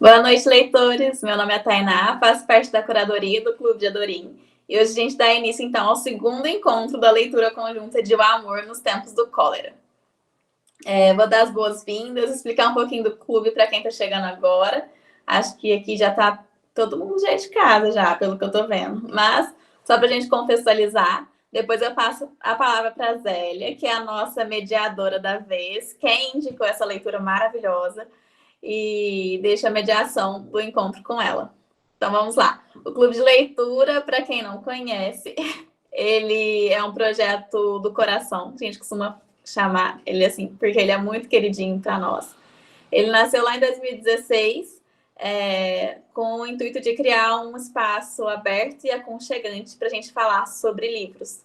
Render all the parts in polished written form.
Boa noite, leitores. Meu nome é Tainá, faço parte da curadoria do Clube de Adorim. E hoje a gente dá início, então, ao segundo encontro da leitura conjunta de O Amor nos Tempos do Cólera. Vou dar as boas-vindas, explicar um pouquinho do clube para quem está chegando agora. Acho que aqui já está todo mundo já de casa, já, pelo que eu estou vendo. Mas, só para a gente contextualizar, depois eu passo a palavra para a Zélia, que é a nossa mediadora da vez, quem indicou essa leitura maravilhosa e deixa a mediação do encontro com ela. Então vamos lá. O Clube de Leitura, para quem não conhece, ele é um projeto do coração. A gente costuma chamar ele assim, porque ele é muito queridinho para nós. Ele nasceu lá em 2016, com o intuito de criar um espaço aberto e aconchegante para a gente falar sobre livros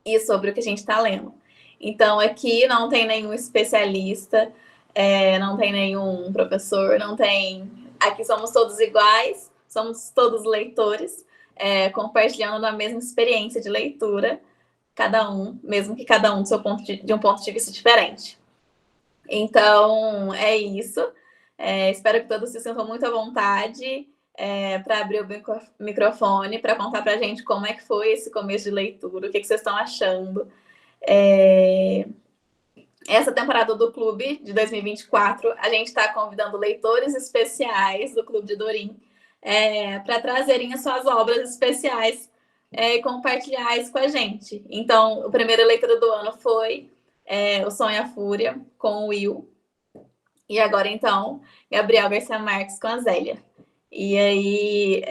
e sobre o que a gente está lendo. Então, aqui não tem nenhum especialista, não tem nenhum professor, não tem. Aqui somos todos iguais, somos todos leitores, compartilhando da mesma experiência de leitura, cada um, mesmo que cada um de um ponto de vista diferente. Então, é isso. Espero que todos se sintam muito à vontade para abrir o microfone, para contar para a gente como é que foi esse começo de leitura, o que vocês estão achando. Essa temporada do Clube de 2024, a gente está convidando leitores especiais do Clube de Dorim para trazerem as suas obras especiais e compartilhar isso com a gente. Então, a primeira leitura do ano foi O Sonho e a Fúria, com o Will. E agora, então, Gabriel Garcia Marques com a Zélia. E aí,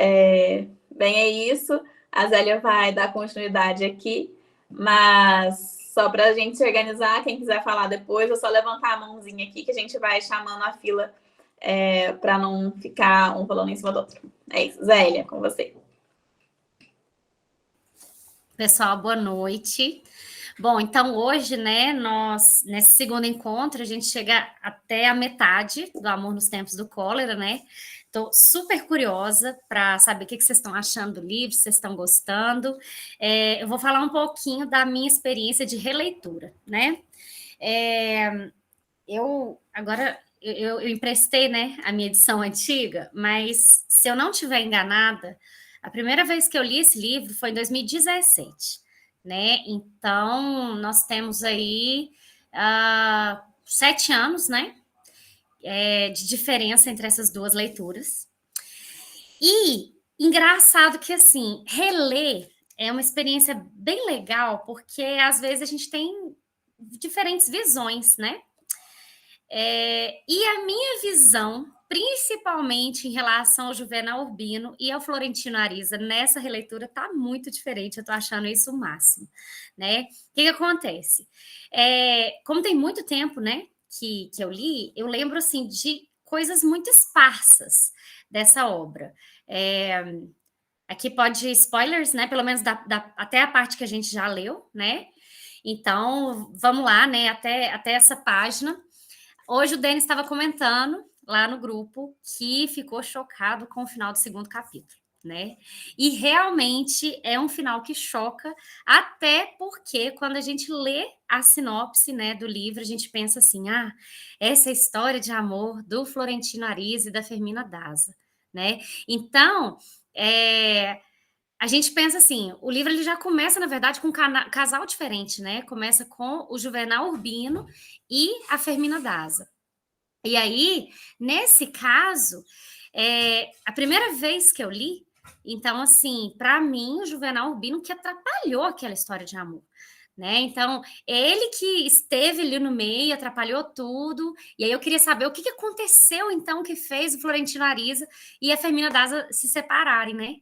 bem, é isso. A Zélia vai dar continuidade aqui, mas só para a gente se organizar, quem quiser falar depois, é só levantar a mãozinha aqui que a gente vai chamando a fila para não ficar um falando em cima do outro. É isso. Zélia, com você. Pessoal, boa noite. Bom, então hoje, né, nesse segundo encontro, a gente chega até a metade do Amor nos Tempos do Cólera, né? Estou super curiosa para saber o que vocês estão achando do livro, se vocês estão gostando. Eu vou falar um pouquinho da minha experiência de releitura, né? Eu emprestei, né, a minha edição antiga, mas se eu não estiver enganada, a primeira vez que eu li esse livro foi em 2017, né? Então, nós temos aí 7 anos, né? De diferença entre essas duas leituras. E engraçado que, assim, reler é uma experiência bem legal, porque às vezes a gente tem diferentes visões, né? E a minha visão, principalmente em relação ao Juvenal Urbino e ao Florentino Ariza, nessa releitura está muito diferente, eu estou achando isso o máximo, né? O que acontece? Como tem muito tempo, né, que eu li, eu lembro, assim, de coisas muito esparsas dessa obra. Aqui pode spoilers, né, pelo menos até a parte que a gente já leu, né? Então, vamos lá, né, até essa página. Hoje o Denis estava comentando lá no grupo que ficou chocado com o final do segundo capítulo, né? E realmente é um final que choca, até porque quando a gente lê a sinopse, né, do livro, a gente pensa assim, essa é a história de amor do Florentino Ariza e da Fermina Daza, né? Então, a gente pensa assim, o livro ele já começa, na verdade, com um casal diferente, né? Começa com o Juvenal Urbino e a Fermina Daza. E aí, nesse caso, a primeira vez que eu li, então, assim, para mim, o Juvenal Urbino que atrapalhou aquela história de amor, né? Então, ele que esteve ali no meio, atrapalhou tudo, e aí eu queria saber o que aconteceu, então, que fez o Florentino Ariza e a Fermina Daza se separarem, né?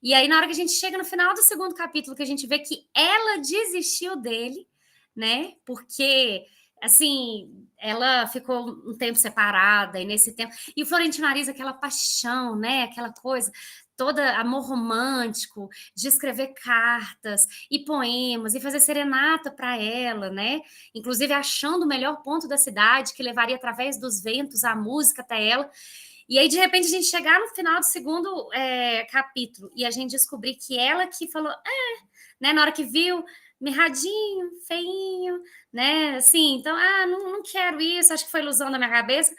E aí, na hora que a gente chega no final do segundo capítulo, que a gente vê que ela desistiu dele, né? Porque, assim, ela ficou um tempo separada, e nesse tempo... E o Florentino Ariza, aquela paixão, né? Aquela coisa, toda amor romântico, de escrever cartas e poemas, e fazer serenata para ela, né? Inclusive achando o melhor ponto da cidade, que levaria através dos ventos a música até ela. E aí, de repente, a gente chegar no final do segundo capítulo e a gente descobrir que ela que falou, né, na hora que viu, mirradinho, feinho, né, assim, então, não quero isso, acho que foi ilusão da minha cabeça.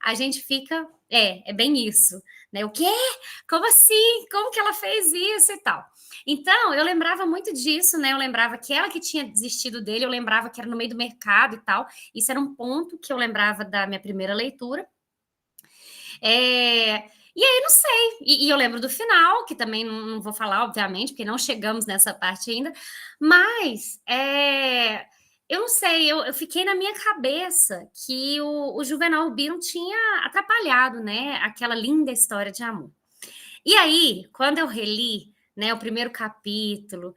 a gente fica, é bem isso, né? O quê? Como assim? Como que ela fez isso e tal? Então, eu lembrava muito disso, né? Eu lembrava que ela que tinha desistido dele, eu lembrava que era no meio do mercado e tal. Isso era um ponto que eu lembrava da minha primeira leitura. E aí, não sei. E eu lembro do final, que também não vou falar, obviamente, porque não chegamos nessa parte ainda. Mas eu não sei, eu fiquei na minha cabeça que o Juvenal Urbino tinha atrapalhado, né? Aquela linda história de amor. E aí, quando eu reli, né, o primeiro capítulo,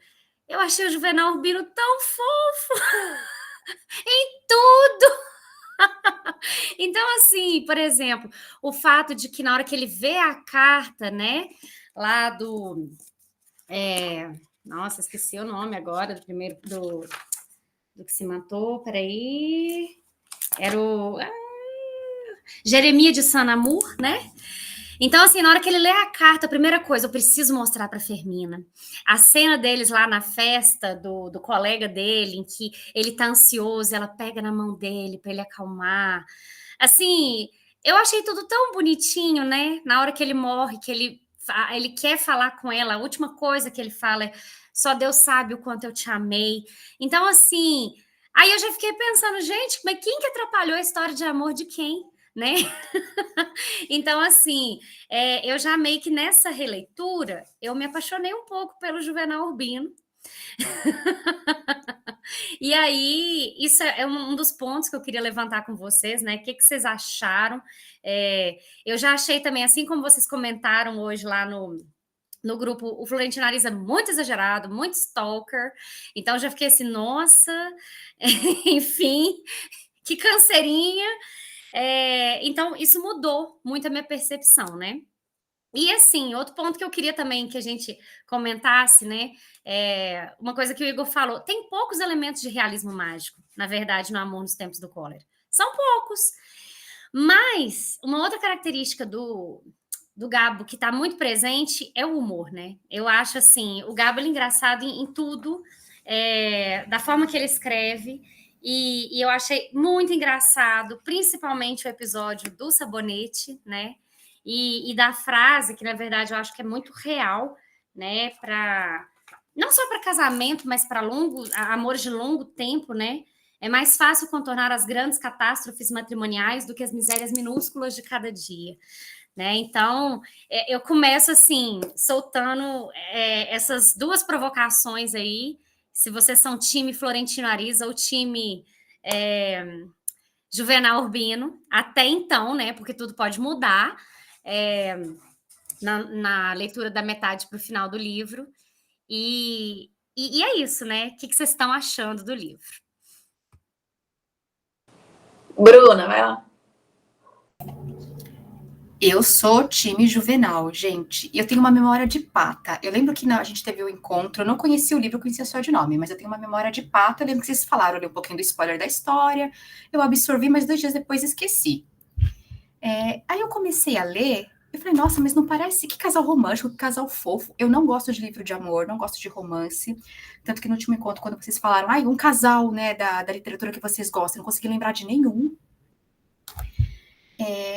eu achei o Juvenal Urbino tão fofo em tudo. Então, assim, por exemplo, o fato de que na hora que ele vê a carta, né, lá do... Nossa, esqueci o nome agora do primeiro, do que se matou, peraí... Era o... Jeremias de Sanamur, né? Então, assim, na hora que ele lê a carta, a primeira coisa, eu preciso mostrar para Fermina. A cena deles lá na festa do colega dele, em que ele tá ansioso, ela pega na mão dele para ele acalmar. Assim, eu achei tudo tão bonitinho, né? Na hora que ele morre, que ele quer falar com ela, a última coisa que ele fala é: só Deus sabe o quanto eu te amei. Então, assim, aí eu já fiquei pensando, gente, mas quem que atrapalhou a história de amor de quem, né? Então, assim, eu já meio que nessa releitura, eu me apaixonei um pouco pelo Juvenal Urbino. E aí, isso é um dos pontos que eu queria levantar com vocês, né? O que vocês acharam? Eu já achei também, assim como vocês comentaram hoje lá no grupo, o Florentino Ariza é muito exagerado, muito stalker. Então, já fiquei assim, nossa, enfim, que canseirinha. Então, isso mudou muito a minha percepção, né? E assim, outro ponto que eu queria também que a gente comentasse, né? Uma coisa que o Igor falou: tem poucos elementos de realismo mágico, na verdade, no Amor nos Tempos do Cólera. São poucos. Mas uma outra característica do Gabo que está muito presente é o humor, né? Eu acho assim, o Gabo ele é engraçado em tudo, da forma que ele escreve. E eu achei muito engraçado, principalmente o episódio do sabonete, né? E da frase, que na verdade eu acho que é muito real, né? Não só para casamento, mas para amores de longo tempo, né? É mais fácil contornar as grandes catástrofes matrimoniais do que as misérias minúsculas de cada dia. Né? Então, eu começo assim, soltando essas duas provocações aí. Se vocês são time Florentino Ariza ou time Juvenal Urbino, até então, né? Porque tudo pode mudar na leitura da metade para o final do livro. E é isso, né? O que vocês estão achando do livro? Bruna, vai lá. Eu sou time Juvenal, gente. E eu tenho uma memória de pata. Eu lembro que a gente teve um encontro, eu não conhecia o livro, eu conhecia só de nome, mas eu tenho uma memória de pata. Eu lembro que vocês falaram, eu li um pouquinho do spoiler da história, eu absorvi, mas 2 dias depois esqueci. Aí eu comecei a ler, eu falei, nossa, mas não parece, que casal romântico, que casal fofo. Eu não gosto de livro de amor, não gosto de romance. Tanto que no último encontro, quando vocês falaram, um casal, né, da literatura que vocês gostam, eu não consegui lembrar de nenhum.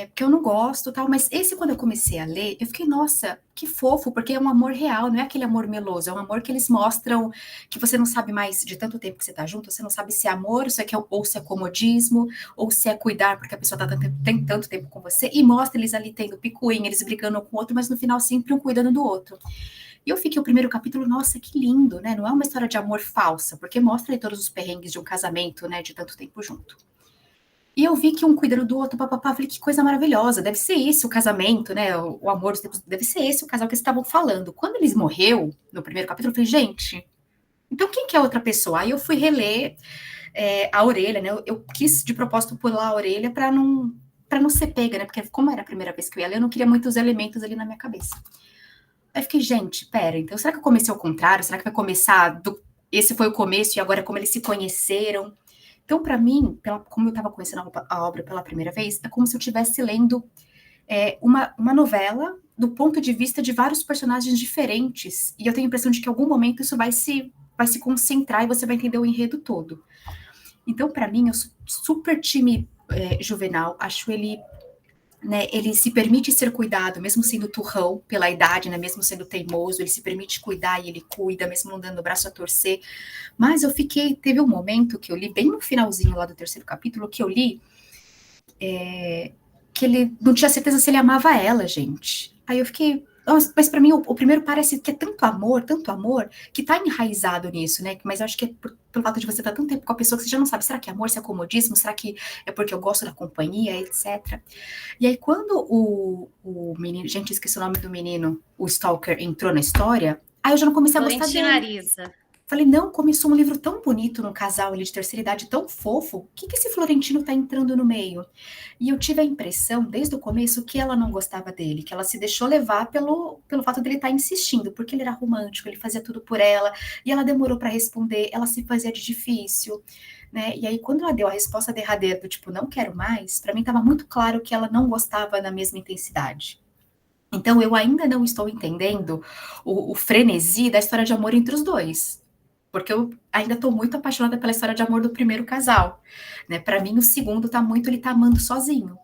Porque eu não gosto, tal, mas esse, quando eu comecei a ler, eu fiquei, nossa, que fofo, porque é um amor real, não é aquele amor meloso, é um amor que eles mostram, que você não sabe mais, de tanto tempo que você tá junto, você não sabe se é amor, ou se é comodismo, ou se é cuidar, porque a pessoa tem tanto tempo com você, e mostra eles ali tendo picuinha, eles brigando um com o outro, mas no final sempre um cuidando do outro. E eu fiquei o primeiro capítulo, nossa, que lindo, né, não é uma história de amor falsa, porque mostra aí todos os perrengues de um casamento, né, de tanto tempo junto. E eu vi que um cuidando do outro, papapá, falei, que coisa maravilhosa, deve ser esse o casamento, né, o amor, deve ser esse o casal que eles estavam falando. Quando eles morreu, no primeiro capítulo, eu falei, gente, então quem que é a outra pessoa? Aí eu fui reler a orelha, né, eu quis de propósito pular a orelha para não ser pega, né, porque como era a primeira vez que eu ia ler, eu não queria muitos elementos ali na minha cabeça. Aí eu fiquei, gente, pera, então será que eu comecei ao contrário? Será que vai começar, esse foi o começo e agora é como eles se conheceram? Então, para mim, como eu estava conhecendo a obra pela primeira vez, é como se eu estivesse lendo uma novela do ponto de vista de vários personagens diferentes. E eu tenho a impressão de que em algum momento isso vai se concentrar e você vai entender o enredo todo. Então, para mim, eu sou super time Juvenal. Acho ele né, ele se permite ser cuidado, mesmo sendo turrão pela idade, né, mesmo sendo teimoso, ele se permite cuidar e ele cuida, mesmo não dando o braço a torcer. Mas teve um momento que eu li, bem no finalzinho lá do 3º capítulo, que eu li, que ele não tinha certeza se ele amava ela, gente. Aí eu fiquei, mas para mim o primeiro parece que é tanto amor, que tá enraizado nisso, né? Mas eu acho que é pelo fato de você estar tanto tempo com a pessoa que você já não sabe, será que é amor, se é comodismo, será que é porque eu gosto da companhia, etc. E aí quando o menino, gente, esqueci o nome do menino, o Stalker entrou na história, aí eu já não comecei a gostar Florentino dele. Ariza. Falei, não, começou um livro tão bonito num casal ali de terceira idade, tão fofo, o que esse Florentino tá entrando no meio? E eu tive a impressão, desde o começo, que ela não gostava dele, que ela se deixou levar pelo fato dele estar insistindo, porque ele era romântico, ele fazia tudo por ela, e ela demorou para responder, ela se fazia de difícil, né? E aí, quando ela deu a resposta derradeira do tipo, não quero mais, para mim estava muito claro que ela não gostava na mesma intensidade. Então, eu ainda não estou entendendo o frenesi da história de amor entre os dois. Porque eu ainda estou muito apaixonada pela história de amor do primeiro casal, né? Para mim, o segundo ele tá amando sozinho.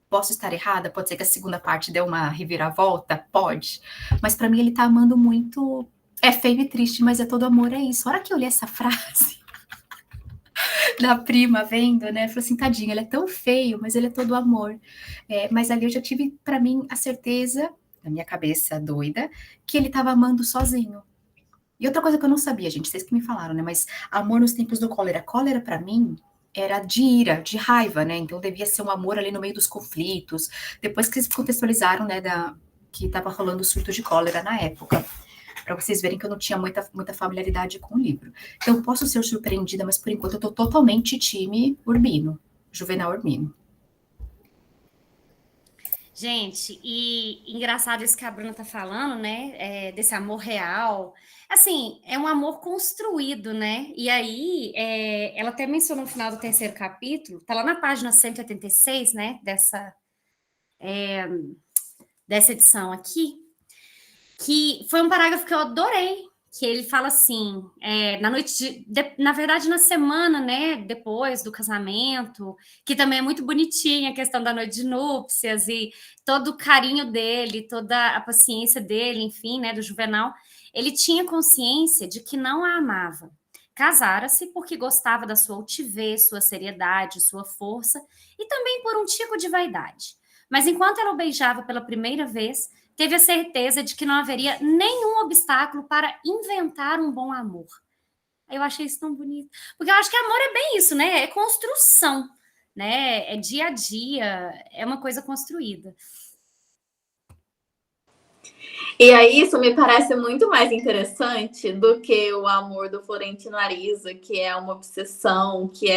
Posso estar errada? Pode ser que a segunda parte dê uma reviravolta? Pode. Mas para mim, ele tá amando muito. É feio e triste, mas é todo amor, é isso. A hora que eu li essa frase da prima vendo, né? Falei assim, tadinho, ele é tão feio, mas ele é todo amor. Mas ali eu já tive, para mim, a certeza, na minha cabeça doida, que ele estava amando sozinho. E outra coisa que eu não sabia, gente, vocês que me falaram, né? Mas amor nos tempos do cólera. Cólera, para mim, era de ira, de raiva, né? Então devia ser um amor ali no meio dos conflitos. Depois que eles contextualizaram, né, que estava rolando o surto de cólera na época. Para vocês verem que eu não tinha muita familiaridade com o livro. Então, eu posso ser surpreendida, mas por enquanto eu tô totalmente time Urbino, Juvenal Urbino. Gente, e engraçado isso que a Bruna tá falando, né? Desse amor real. Assim, é um amor construído, né? E aí, ela até mencionou no final do 3º capítulo, tá lá na página 186, né? Dessa edição aqui, que foi um parágrafo que eu adorei, que ele fala assim, na verdade, na semana, né, depois do casamento, que também é muito bonitinha a questão da noite de núpcias e todo o carinho dele, toda a paciência dele, enfim, né, do Juvenal, ele tinha consciência de que não a amava. Casara-se porque gostava da sua altivez, sua seriedade, sua força e também por um tico de vaidade. Mas enquanto ela o beijava pela primeira vez, teve a certeza de que não haveria nenhum obstáculo para inventar um bom amor. Eu achei isso tão bonito. Porque eu acho que amor é bem isso, né? É construção, né? É dia a dia, é uma coisa construída. E aí isso me parece muito mais interessante do que o amor do Florentino Ariza, que é uma obsessão, que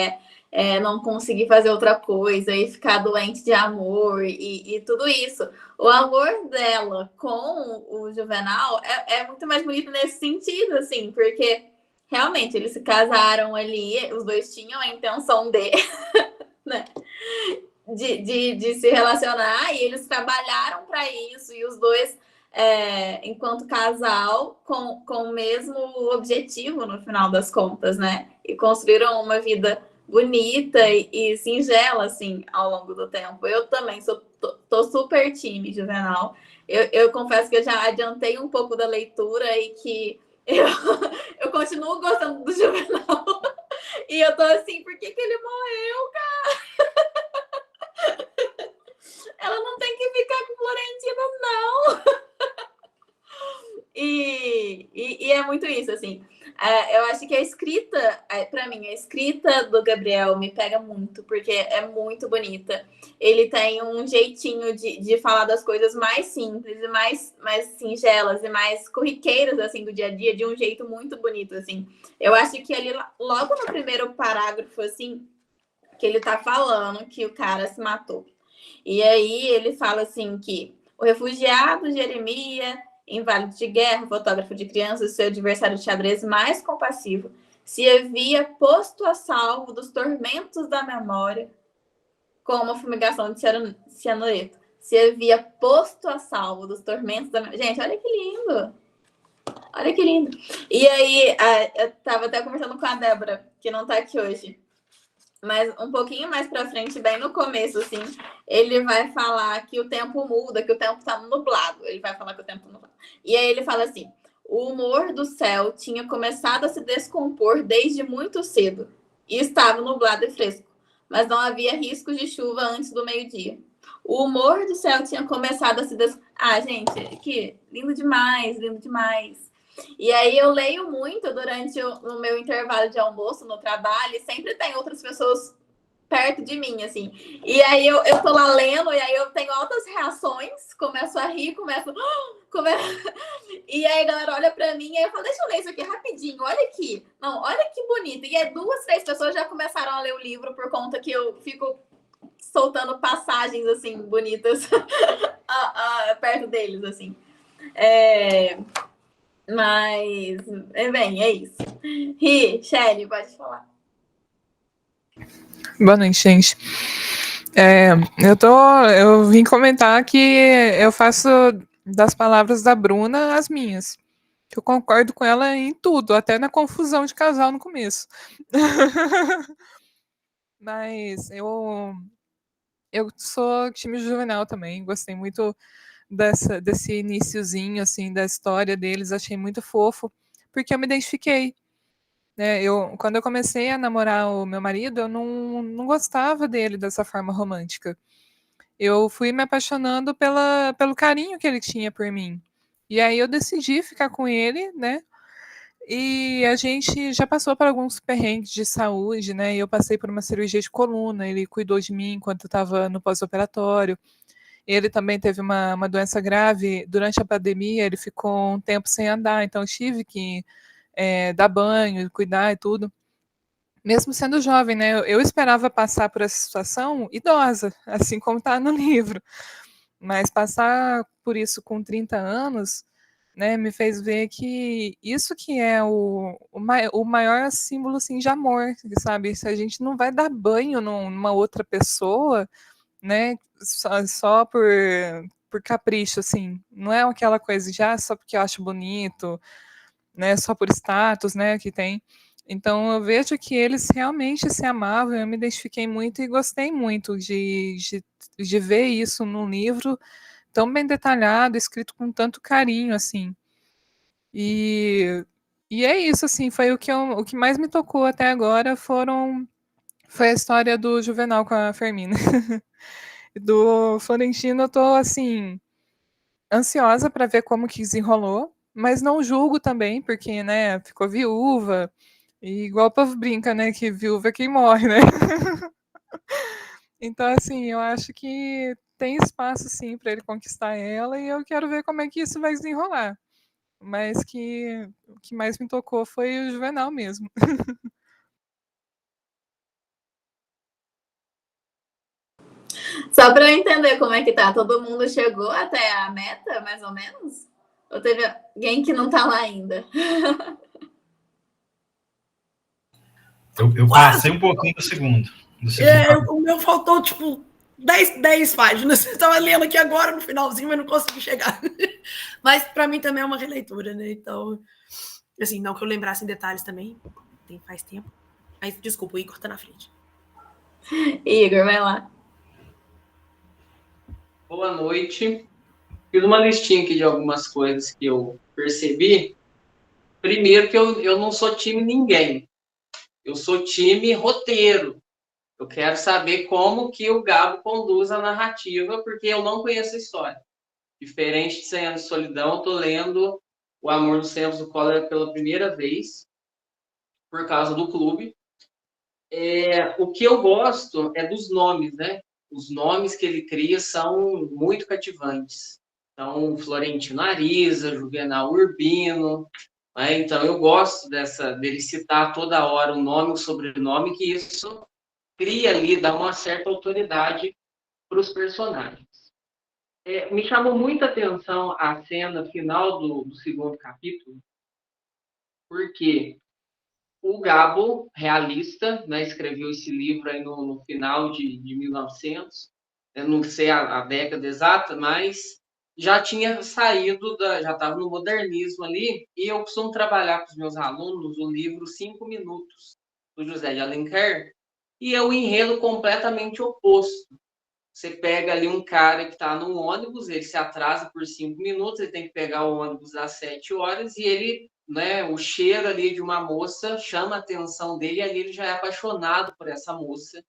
não conseguir fazer outra coisa e ficar doente de amor e tudo isso. O amor dela com o Juvenal é muito mais bonito nesse sentido, assim, porque realmente eles se casaram ali, os dois tinham a intenção né, de se relacionar e eles trabalharam para isso e os dois, enquanto casal, com o mesmo objetivo no final das contas, né? E construíram uma vida bonita e singela, assim, ao longo do tempo. Eu também tô super time Juvenal. Eu confesso que eu já adiantei um pouco da leitura e que eu continuo gostando do Juvenal. E eu tô assim, por que ele morreu, cara? Ela não tem que ficar com o Florentino, não. E é muito isso, assim. Eu acho que a escrita, para mim, a escrita do Gabriel me pega muito, porque é muito bonita. Ele tem um jeitinho de falar das coisas mais simples e mais singelas e mais corriqueiras, assim, do dia a dia, de um jeito muito bonito, assim. Eu acho que ali, logo no primeiro parágrafo, assim, que ele tá falando que o cara se matou. E aí ele fala assim que o refugiado Jeremias, inválido de guerra, fotógrafo de crianças, seu adversário de xadrez mais compassivo, se havia posto a salvo dos tormentos da memória com uma fumigação de cianureto. Se havia posto a salvo dos tormentos da memória. Gente, olha que lindo! Olha que lindo! E aí, eu tava até conversando com a Débora, que não tá aqui hoje. mas um pouquinho mais pra frente, bem no começo, assim, ele vai falar que o tempo muda, que o tempo tá nublado. Ele vai falar que o tempo tá nublado. E aí ele fala assim: o humor do céu tinha começado a se descompor desde muito cedo e estava nublado e fresco, mas não havia riscos de chuva antes do meio-dia. O humor do céu tinha começado a se Ah, gente, que lindo demais, lindo demais. E aí eu leio muito durante o meu intervalo de almoço no trabalho, e sempre tem outras pessoas perto de mim, assim. E aí eu tô lá lendo, e aí eu tenho altas reações, começo a rir, e aí a galera olha pra mim, e aí eu falo, deixa eu ler isso aqui rapidinho, olha aqui. Não, olha que bonito. E aí 2, 3 pessoas já começaram a ler o livro por conta que eu fico soltando passagens, assim, bonitas perto deles, assim. Mas, bem, é isso. Ri, Shelly, pode falar. Boa noite, gente. Eu vim comentar que eu faço das palavras da Bruna as minhas. Que eu concordo com ela em tudo, até na confusão de casal no começo. Mas eu sou time juvenal também, gostei muito desse iniciozinho, assim, da história deles, achei muito fofo, porque eu me identifiquei. Né? Quando eu comecei a namorar o meu marido, eu não gostava dele dessa forma romântica. Eu fui me apaixonando pelo carinho que ele tinha por mim. E aí eu decidi ficar com ele, né? E a gente já passou por alguns perrengues de saúde, né? Eu passei por uma cirurgia de coluna, ele cuidou de mim enquanto eu estava no pós-operatório. Ele também teve uma doença grave. Durante a pandemia, ele ficou um tempo sem andar, então eu tive que dar banho, cuidar e tudo. Mesmo sendo jovem, né? Eu esperava passar por essa situação idosa, assim como está no livro. Mas passar por isso com 30 anos, né, me fez ver que isso que é o maior símbolo assim, de amor, sabe? Se a gente não vai dar banho numa outra pessoa, né, só por capricho, assim, não é aquela coisa de só porque eu acho bonito, né, só por status, né, que tem. Então eu vejo que eles realmente se amavam, eu me identifiquei muito e gostei muito de ver isso num livro tão bem detalhado, escrito com tanto carinho, assim. E, e é isso, assim, foi o que mais me tocou até agora foi a história do Juvenal com a Fermina. Do Florentino eu tô, assim, ansiosa para ver como que desenrolou, mas não julgo também, porque, né, ficou viúva, e igual o povo brinca, né, que viúva é quem morre, né? Então, assim, eu acho que tem espaço, sim, para ele conquistar ela, e eu quero ver como é que isso vai desenrolar. Mas que o que mais me tocou foi o Juvenal mesmo. Só para eu entender como é que tá, todo mundo chegou até a meta, mais ou menos? Ou teve alguém que não tá lá ainda? Eu passei um pouquinho do segundo. O meu faltou, tipo, 10 páginas. Eu estava lendo aqui agora, no finalzinho, mas não consegui chegar. Mas, para mim, também é uma releitura, né? Então, assim, não que eu lembrasse em detalhes também, faz tempo. Mas, desculpa, o Igor tá na frente. Igor, vai lá. Boa noite. Fiz uma listinha aqui de algumas coisas que eu percebi. Primeiro que eu não sou time ninguém. Eu sou time roteiro. Eu quero saber como que o Gabo conduz a narrativa, porque eu não conheço a história. Diferente de 100 anos de solidão, eu estou lendo O Amor nos Tempos do Cólera pela primeira vez, por causa do clube. O que eu gosto é dos nomes, né? Os nomes que ele cria são muito cativantes. Então, Florentino Ariza, Juvenal Urbino. Né? Então, eu gosto dele citar toda hora o nome, o sobrenome, que isso cria ali, dá uma certa autoridade para os personagens. Me chamou muita atenção a cena final do segundo capítulo, porque o Gabo, realista, né, escreveu esse livro aí no final de 1900, eu não sei a década exata, mas já tinha saído, já estava no modernismo ali, e eu costumo trabalhar com os meus alunos o livro 5 Minutos, do José de Alencar, e é o enredo completamente oposto. Você pega ali um cara que está num ônibus, ele se atrasa por 5 minutos, ele tem que pegar o ônibus às 7 horas, e ele, né, o cheiro ali de uma moça chama a atenção dele, e ali ele já é apaixonado por essa moça.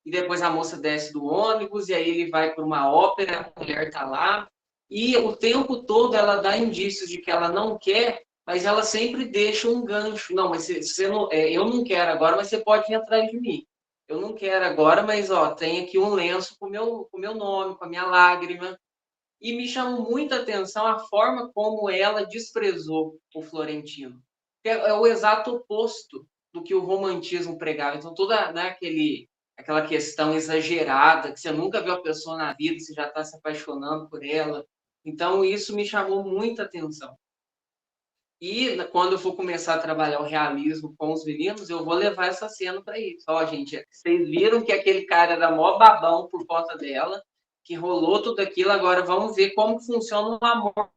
E depois a moça desce do ônibus, e aí ele vai para uma ópera, a mulher está lá, e o tempo todo ela dá indícios de que ela não quer, mas ela sempre deixa um gancho. Não, mas você não, eu não quero agora, mas você pode ir atrás de mim. Eu não quero agora, mas ó, tem aqui um lenço com o meu nome, com a minha lágrima. E me chamou muita atenção a forma como ela desprezou o Florentino. É o exato oposto do que o romantismo pregava. Então, toda, né, aquela questão exagerada, que você nunca viu a pessoa na vida, você já está se apaixonando por ela. Então, isso me chamou muita atenção. E quando eu for começar a trabalhar o realismo com os meninos, eu vou levar essa cena para isso. Ó, gente, vocês viram que aquele cara era mó babão por conta dela, que rolou tudo aquilo, agora vamos ver como funciona o amor.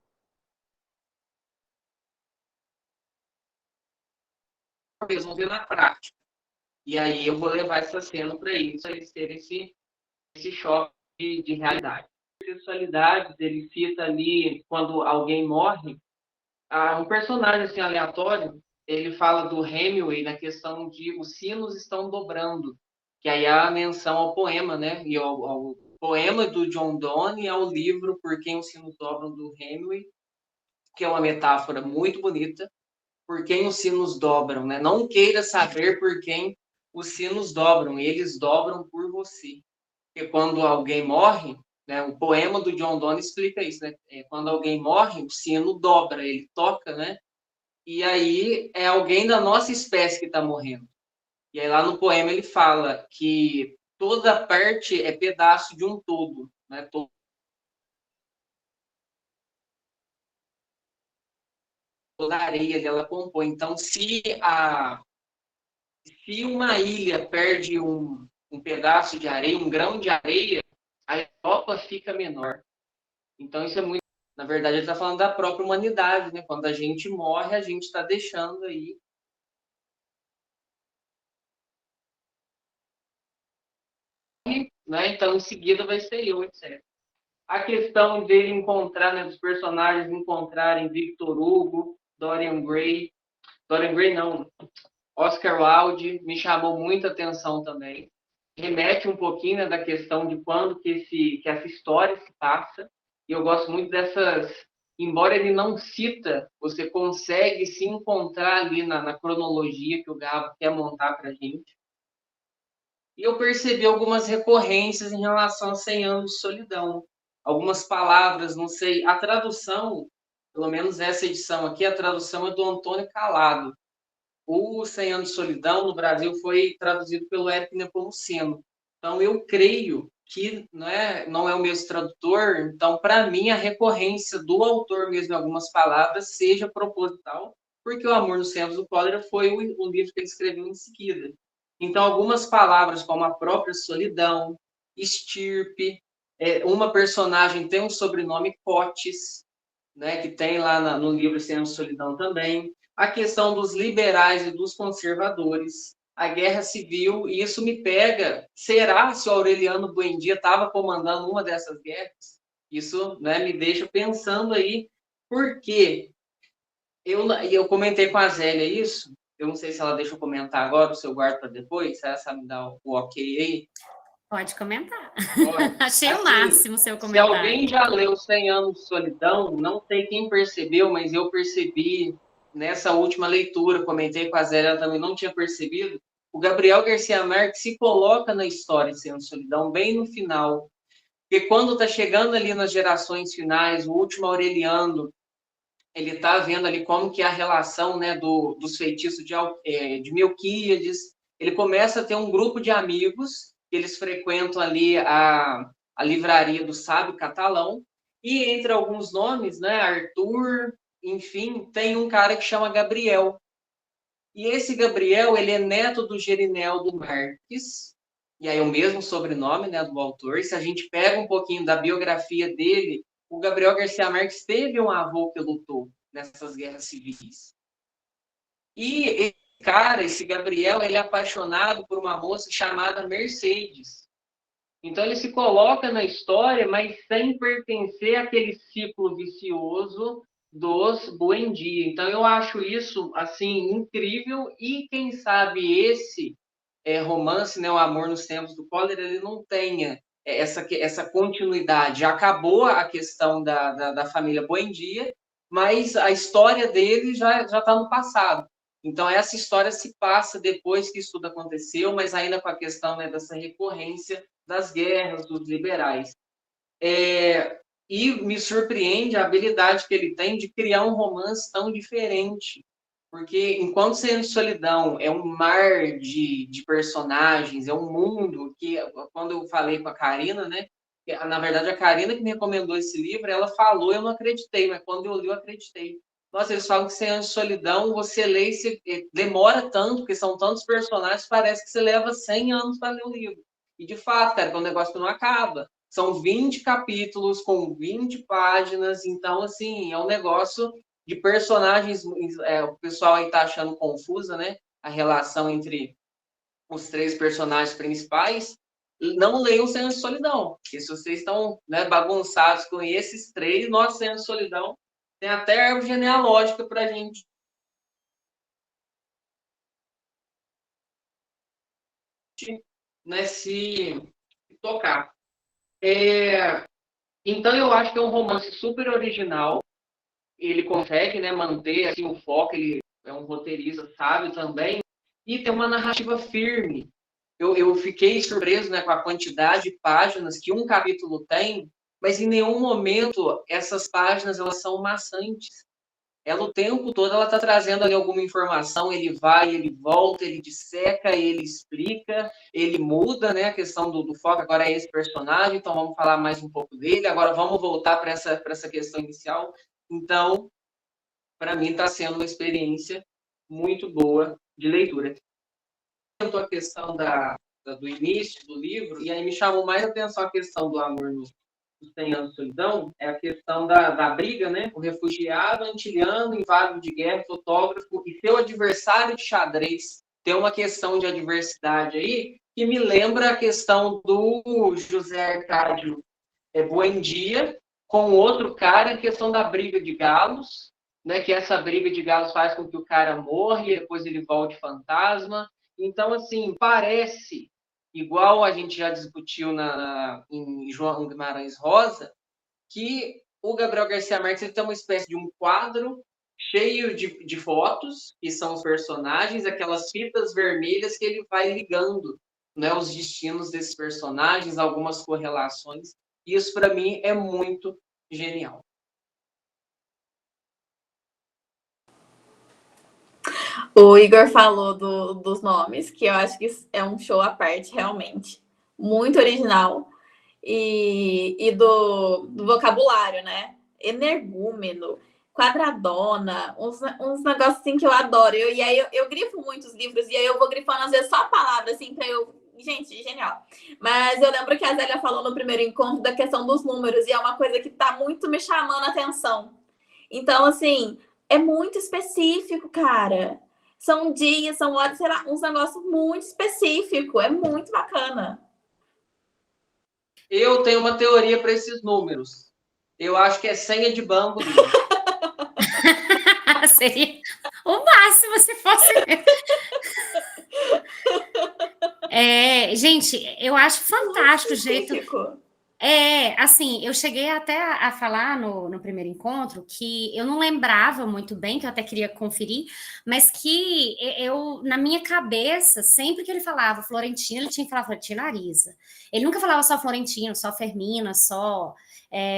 Eles vão ver na prática. E aí eu vou levar essa cena para isso, eles terem esse choque de realidade. Sexualidade, ele cita ali, quando alguém morre, um personagem assim, aleatório, ele fala do Hemingway na questão de os sinos estão dobrando, que aí há a menção ao poema, né? E ao poema do John Donne e ao livro Por Quem os Sinos Dobram, do Hemingway, que é uma metáfora muito bonita. Por quem os sinos dobram, né? Não queira saber por quem os sinos dobram, eles dobram por você. Porque quando alguém morre, né, o poema do John Donne explica isso, né? Quando alguém morre, o sino dobra, ele toca, né? E aí é alguém da nossa espécie que está morrendo. E aí lá no poema ele fala que toda parte é pedaço de um todo, né? Toda a areia ela compõe. Então, se uma ilha perde um pedaço de areia, um grão de areia, a Europa fica menor. Então, isso é muito... Na verdade, ele está falando da própria humanidade, né? Quando a gente morre, a gente está deixando aí. Né? Então, em seguida, vai ser eu, etc. A questão dele encontrar, né, dos personagens encontrarem Victor Hugo, Dorian Gray não, Oscar Wilde, me chamou muita atenção também. Remete um pouquinho, né, da questão de quando que essa história se passa. E eu gosto muito dessas... Embora ele não cita, você consegue se encontrar ali na cronologia que o Gabo quer montar para a gente. E eu percebi algumas recorrências em relação a 100 anos de solidão. Algumas palavras, não sei, a tradução, pelo menos essa edição aqui, a tradução é do Antônio Calado. O 100 anos de solidão no Brasil foi traduzido pelo Érico Nepomuceno. Então, eu creio que não é o mesmo tradutor, então, para mim, a recorrência do autor mesmo em algumas palavras seja proposital, porque O Amor nos Tempos do Cólera foi o livro que ele escreveu em seguida. Então, algumas palavras, como a própria solidão, estirpe, uma personagem tem um sobrenome Cotes, né, que tem lá no livro 100 anos de solidão também, a questão dos liberais e dos conservadores, a guerra civil, e isso me pega. Será se o Aureliano Buendia estava comandando uma dessas guerras? Isso, né, me deixa pensando aí, porque eu comentei com a Zélia isso, eu não sei se ela deixa eu comentar agora, ou se eu guardo para depois, se ela me dá o ok aí. Pode comentar. Olha, Achei assim, o máximo o seu comentário. Se alguém já leu 100 anos de solidão, não sei quem percebeu, mas eu percebi nessa última leitura, comentei com a Zélia, ela também não tinha percebido, o Gabriel Garcia Marques se coloca na história de 100 anos de solidão bem no final. Porque quando está chegando ali nas gerações finais, o último Aureliano, ele está vendo ali como que é a relação, né, dos feitiços de Melquíades. Ele começa a ter um grupo de amigos, que eles frequentam ali a livraria do Sábio Catalão, e entre alguns nomes, né, Arthur, enfim, tem um cara que chama Gabriel. E esse Gabriel, ele é neto do Gerineldo Marques, e aí o mesmo sobrenome, né, do autor. E se a gente pega um pouquinho da biografia dele, o Gabriel Garcia Marques teve um avô que lutou nessas guerras civis. E cara, esse Gabriel, ele é apaixonado por uma moça chamada Mercedes. Então ele se coloca na história, mas sem pertencer àquele ciclo vicioso dos Buendia. Então eu acho isso assim incrível, e quem sabe esse romance, né, O Amor nos Tempos do Cólera, ele não tenha essa continuidade. Já acabou a questão da família Buendia, mas a história dele já está no passado. Então, essa história se passa depois que isso tudo aconteceu, mas ainda com a questão, né, dessa recorrência das guerras dos liberais. E me surpreende a habilidade que ele tem de criar um romance tão diferente. Porque enquanto Cem Anos de Solidão é um mar de personagens, é um mundo que, quando eu falei com a Karina, né? Na verdade, a Karina que me recomendou esse livro, ela falou, eu não acreditei, mas quando eu li, eu acreditei. Nossa, eles falam que 100 Anos de Solidão, você lê e você demora tanto, porque são tantos personagens, parece que você leva 100 anos para ler o livro. E, de fato, cara, é um negócio que não acaba. São 20 capítulos com 20 páginas, então, assim, é um negócio de personagens. O pessoal aí tá achando confusa, né? A relação entre os 3 personagens principais. Não leiam 100 Anos de Solidão, porque se vocês estão, né, bagunçados com esses 3, nossa, 100 Anos de Solidão tem até árvore genealógica para a gente, né, se tocar. Então eu acho que é um romance super original. Ele consegue, né, manter assim, o foco, ele é um roteirista sábio também, e tem uma narrativa firme. Eu fiquei surpreso, né, com a quantidade de páginas que um capítulo tem, mas em nenhum momento essas páginas elas são maçantes. Ela o tempo todo ela está trazendo ali alguma informação, ele vai, ele volta, ele disseca, ele explica, ele muda, né, a questão do foco, agora é esse personagem, então vamos falar mais um pouco dele, agora vamos voltar para essa questão inicial. Então, para mim está sendo uma experiência muito boa de leitura. A questão do início do livro, e aí me chamou mais a atenção a questão do amor nos 100 Anos de Solidão, é a questão da briga, né? O refugiado antilhano, inválido de guerra, fotógrafo e seu adversário de xadrez. Tem uma questão de adversidade aí que me lembra a questão do José Arcádio Buendia com outro cara, a questão da briga de galos, né? Que essa briga de galos faz com que o cara morra e depois ele volte fantasma. Então, assim, parece, igual a gente já discutiu em João Guimarães Rosa, que o Gabriel Garcia Marques ele tem uma espécie de um quadro cheio de fotos, que são os personagens, aquelas fitas vermelhas que ele vai ligando, né, os destinos desses personagens, algumas correlações. Isso, para mim, é muito genial. O Igor falou dos nomes, que eu acho que é um show à parte, realmente. Muito original. E do vocabulário, né? Energúmeno, quadradona, uns negócios assim que eu adoro. E aí eu grifo muitos livros, e aí eu vou grifando, às vezes, só a palavra, assim, pra eu... Gente, genial. Mas eu lembro que a Zélia falou no primeiro encontro da questão dos números, e é uma coisa que tá muito me chamando a atenção. Então, assim, é muito específico, cara. São dias, são horas, sei lá, uns negócios muito específicos. É muito bacana. Eu tenho uma teoria para esses números. Eu acho que é senha de banco. Seria o máximo se fosse. Gente, eu acho fantástico o jeito. Assim, eu cheguei até a falar no primeiro encontro que eu não lembrava muito bem, que eu até queria conferir, mas que na minha cabeça, sempre que ele falava Florentino, ele tinha que falar Florentino Ariza. Ele nunca falava só Florentino, só Fermina, só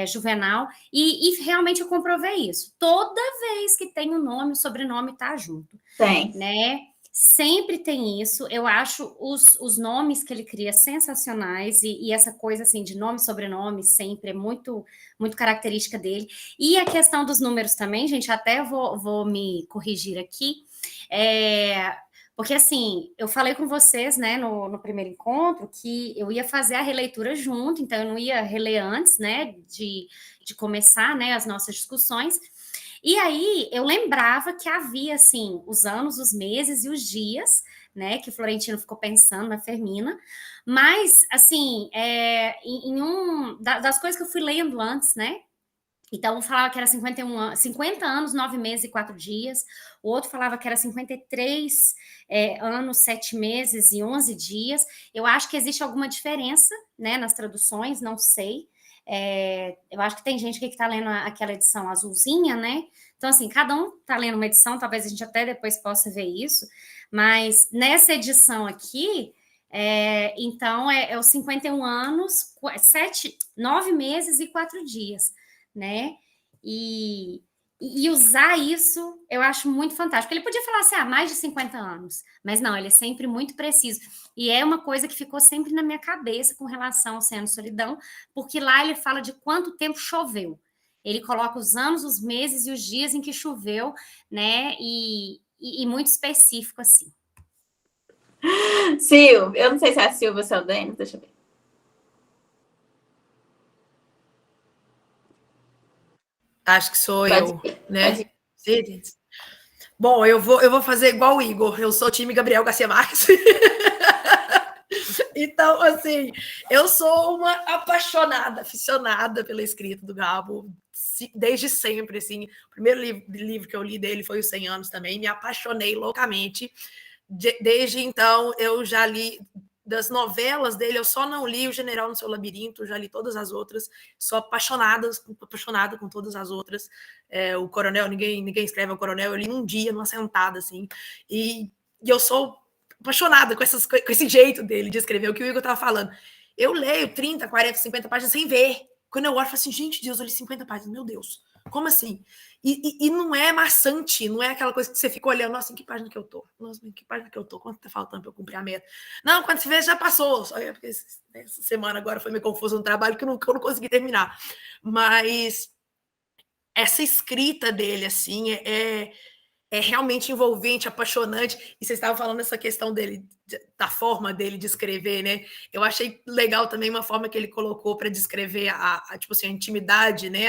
Juvenal, e realmente eu comprovei isso. Toda vez que tem o nome, o sobrenome tá junto. Tem. Né? Sempre tem isso. Eu acho os nomes que ele cria sensacionais, e essa coisa assim de nome e sobrenome sempre é muito, muito característica dele. E a questão dos números também, gente, até vou me corrigir aqui, porque assim, eu falei com vocês, né, no primeiro encontro, que eu ia fazer a releitura junto, então eu não ia reler antes, né, de começar, né, as nossas discussões. E aí eu lembrava que havia, assim, os anos, os meses e os dias, né, que o Florentino ficou pensando na Fermina, mas, assim, das coisas que eu fui lendo antes, né, então, um falava que era 50 anos, 9 meses e 4 dias. O outro falava que era 53 anos, 7 meses e 11 dias. Eu acho que existe alguma diferença, né, nas traduções, não sei. Eu acho que tem gente que está lendo aquela edição azulzinha, né? Então, assim, cada um está lendo uma edição, talvez a gente até depois possa ver isso. Mas nessa edição aqui, então, é os 51 anos, 9 meses e 4 dias. Né? E usar isso, eu acho muito fantástico. Ele podia falar assim, mais de 50 anos, mas não, ele é sempre muito preciso. E é uma coisa que ficou sempre na minha cabeça com relação ao Oceano Solidão, porque lá ele fala de quanto tempo choveu. Ele coloca os anos, os meses e os dias em que choveu, né? E muito específico assim. Sil, eu não sei se é a Silvia ou se é o Denis, deixa eu ver. Acho que sou Pode eu, ir, né? pode ir. Bom, eu vou fazer igual o Igor. Eu sou time Gabriel Garcia Marques. Então, assim, eu sou uma apaixonada, aficionada pela escrita do Gabo, desde sempre, assim. O primeiro livro que eu li dele foi Os 100 Anos também, me apaixonei loucamente. Desde então, eu já li das novelas dele, eu só não li O General no Seu Labirinto, já li todas as outras, sou apaixonada com todas as outras. O Coronel, ninguém escreve o Coronel, eu li num dia, numa sentada, assim, e eu sou apaixonada com esse jeito dele de escrever, o que o Igor estava falando. Eu leio 30, 40, 50 páginas sem ver. Quando eu olho, eu falo assim, gente, Deus, eu li 50 páginas, meu Deus, como assim? E não é maçante, não é aquela coisa que você fica olhando, nossa, em que página que eu tô? Nossa, em que página que eu tô? Quanto tá faltando para eu cumprir a meta? Não, quando você vê, já passou. Só porque essa semana agora foi meio confuso no trabalho que eu não consegui terminar. Mas essa escrita dele, assim, é realmente envolvente, apaixonante. E vocês estavam falando essa questão dele, da forma dele de escrever, né? Eu achei legal também uma forma que ele colocou para descrever tipo assim, a intimidade, né,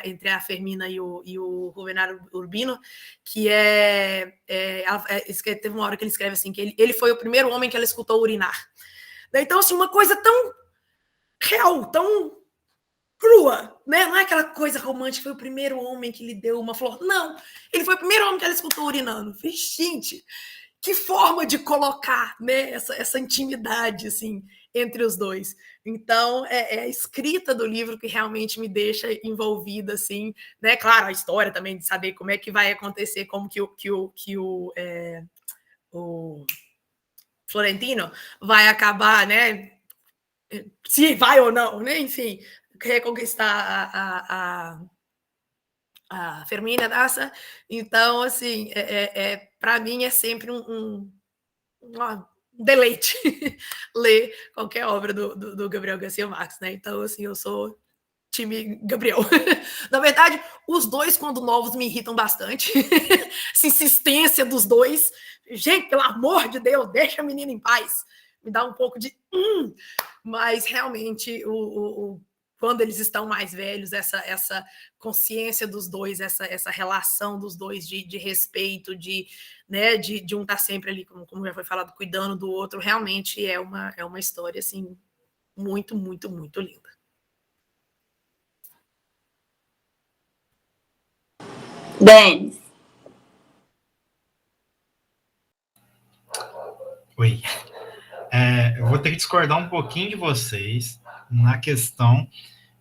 entre a Fermina e o Juvenal Urbino, que teve uma hora que ele escreve assim, que ele foi o primeiro homem que ela escutou urinar. Então, assim, uma coisa tão real, tão crua, né? Não é aquela coisa romântica, foi o primeiro homem que lhe deu uma flor. Não, ele foi o primeiro homem que ela escutou urinando. Gente, que forma de colocar, né, essa intimidade, assim, entre os dois. Então, é a escrita do livro que realmente me deixa envolvida, assim, né? Claro, a história também de saber como é que vai acontecer, como que o Florentino vai acabar, né? Se vai ou não, né? Enfim, reconquistar a Fermina Daça. Então, assim, para mim é sempre um deleite ler qualquer obra do Gabriel Garcia Marques, né? Então, assim, eu sou time Gabriel. Na verdade, os dois, quando novos, me irritam bastante. Essa insistência dos dois. Gente, pelo amor de Deus, deixa a menina em paz. Me dá um pouco de... Mas, realmente, quando eles estão mais velhos, essa consciência dos dois, essa relação dos dois de respeito, né, de um estar sempre ali, como já foi falado, cuidando do outro, realmente é uma história assim, muito, muito, muito linda. Denis. Oi. Eu vou ter que discordar um pouquinho de vocês na questão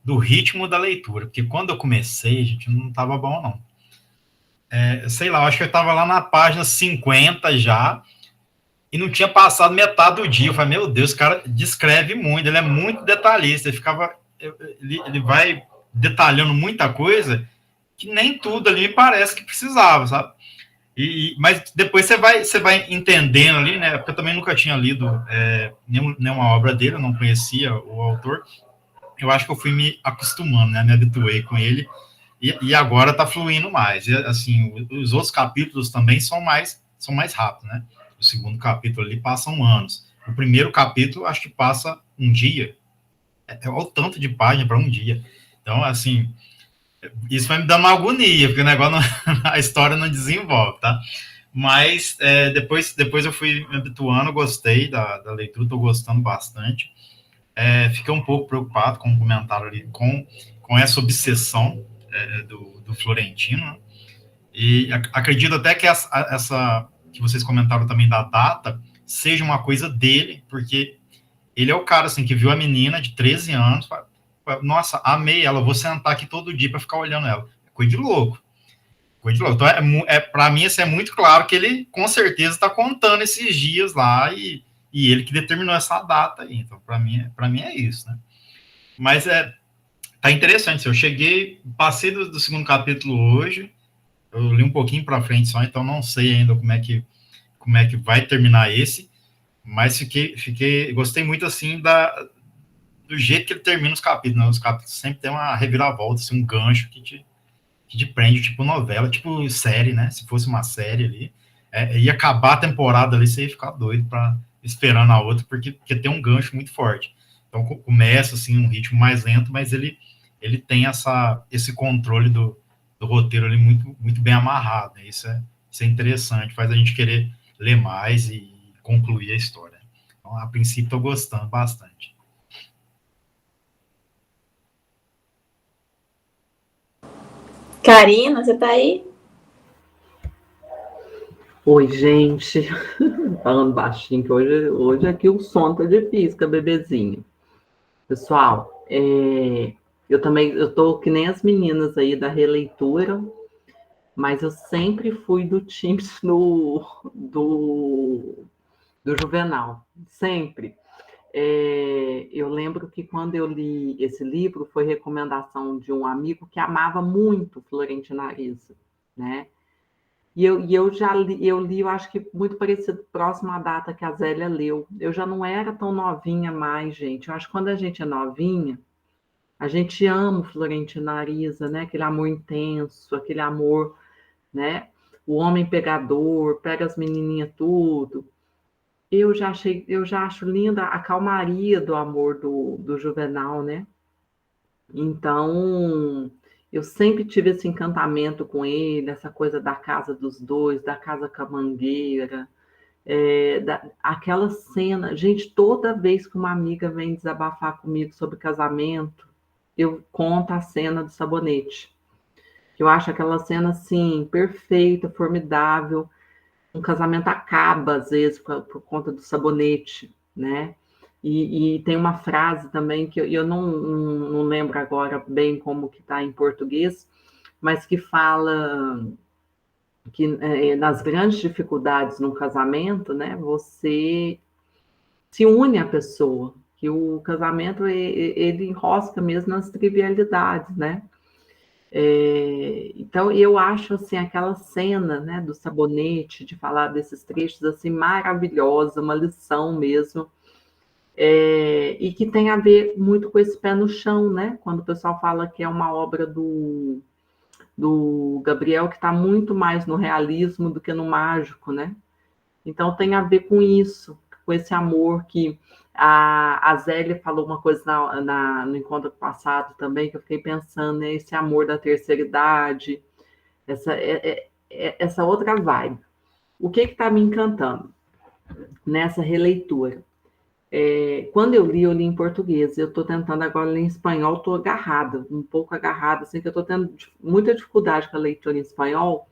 do ritmo da leitura, porque quando eu comecei, gente, não estava bom, não. Sei lá, eu acho que eu estava lá na página 50 já, e não tinha passado metade do dia. Eu falei, meu Deus, o cara descreve muito, ele é muito detalhista, ele vai detalhando muita coisa, que nem tudo ali me parece que precisava, sabe? Mas depois você vai entendendo ali, né? Porque eu também nunca tinha lido nenhuma obra dele, eu não conhecia o autor. Eu acho que eu fui me acostumando, né? Me habituei com ele, e agora tá fluindo mais. E, assim, os outros capítulos também são mais rápidos, né? O segundo capítulo ali passam anos. O primeiro capítulo, acho que passa um dia. Olha o tanto de página para um dia. Então, assim, Isso vai me dando uma agonia, porque o negócio a história não desenvolve, tá? Mas depois eu fui me habituando, gostei da leitura, estou gostando bastante. Fiquei um pouco preocupado com o comentário ali, com essa obsessão do Florentino, né? E acredito até que essa que vocês comentaram também da data seja uma coisa dele, porque ele é o cara assim, que viu a menina de 13 anos, fala, nossa, amei ela, vou sentar aqui todo dia para ficar olhando ela. Coisa de louco. Coisa de louco. Então, para mim, isso é muito claro que ele, com certeza, está contando esses dias lá e ele que determinou essa data aí. Então, para mim é isso, né? Mas tá interessante. Eu passei do segundo capítulo hoje, eu li um pouquinho para frente só, então não sei ainda como é que vai terminar esse, mas gostei muito assim do jeito que ele termina os capítulos, né? Os capítulos sempre tem uma reviravolta, assim, um gancho que te prende, tipo novela, tipo série, né? Se fosse uma série ali, ia acabar a temporada ali, você ia ficar doido esperando a outra, porque tem um gancho muito forte. Então começa assim um ritmo mais lento, mas ele tem esse controle do roteiro ali muito, muito bem amarrado, né? Isso é interessante, faz a gente querer ler mais e concluir a história. Então, a princípio, estou gostando bastante. Karina, você tá aí? Oi, gente. Falando baixinho, que hoje aqui o som tá difícil com a bebezinha. Pessoal, eu tô que nem as meninas aí da releitura, mas eu sempre fui do time do Juvenal. Sempre. Eu lembro que quando eu li esse livro, foi recomendação de um amigo que amava muito Florentino Ariza, né? E eu já li, eu acho que muito parecido, próximo à data que a Zélia leu. Eu já não era tão novinha mais, gente. Eu acho que quando a gente é novinha, a gente ama o Florentino Ariza, né? Aquele amor intenso, aquele amor, né? O homem pegador, pega as menininhas tudo. Eu já acho linda a calmaria do amor do Juvenal, né? Então, eu sempre tive esse encantamento com ele, essa coisa da casa dos dois, da casa camangueira, aquela cena. Gente, toda vez que uma amiga vem desabafar comigo sobre casamento, eu conto a cena do sabonete. Eu acho aquela cena, assim, perfeita, formidável. Um casamento acaba, às vezes, por conta do sabonete, né? E tem uma frase também que eu não lembro agora bem como que está em português, mas que fala que nas grandes dificuldades no casamento, né, você se une à pessoa, que o casamento ele enrosca mesmo nas trivialidades, né? Então eu acho assim aquela cena, né, do sabonete, de falar desses trechos assim maravilhosa, uma lição mesmo. E que tem a ver muito com esse pé no chão, né? Quando o pessoal fala que é uma obra do Gabriel, que está muito mais no realismo do que no mágico, né? Então tem a ver com isso, com esse amor que a Zélia falou uma coisa no encontro passado também, que eu fiquei pensando, né? Esse amor da terceira idade, essa outra vibe. O que está me encantando nessa releitura? Quando eu li em português. Eu estou tentando agora ler em espanhol, estou agarrada, um pouco agarrada, assim, que eu estou tendo muita dificuldade com a leitura em espanhol,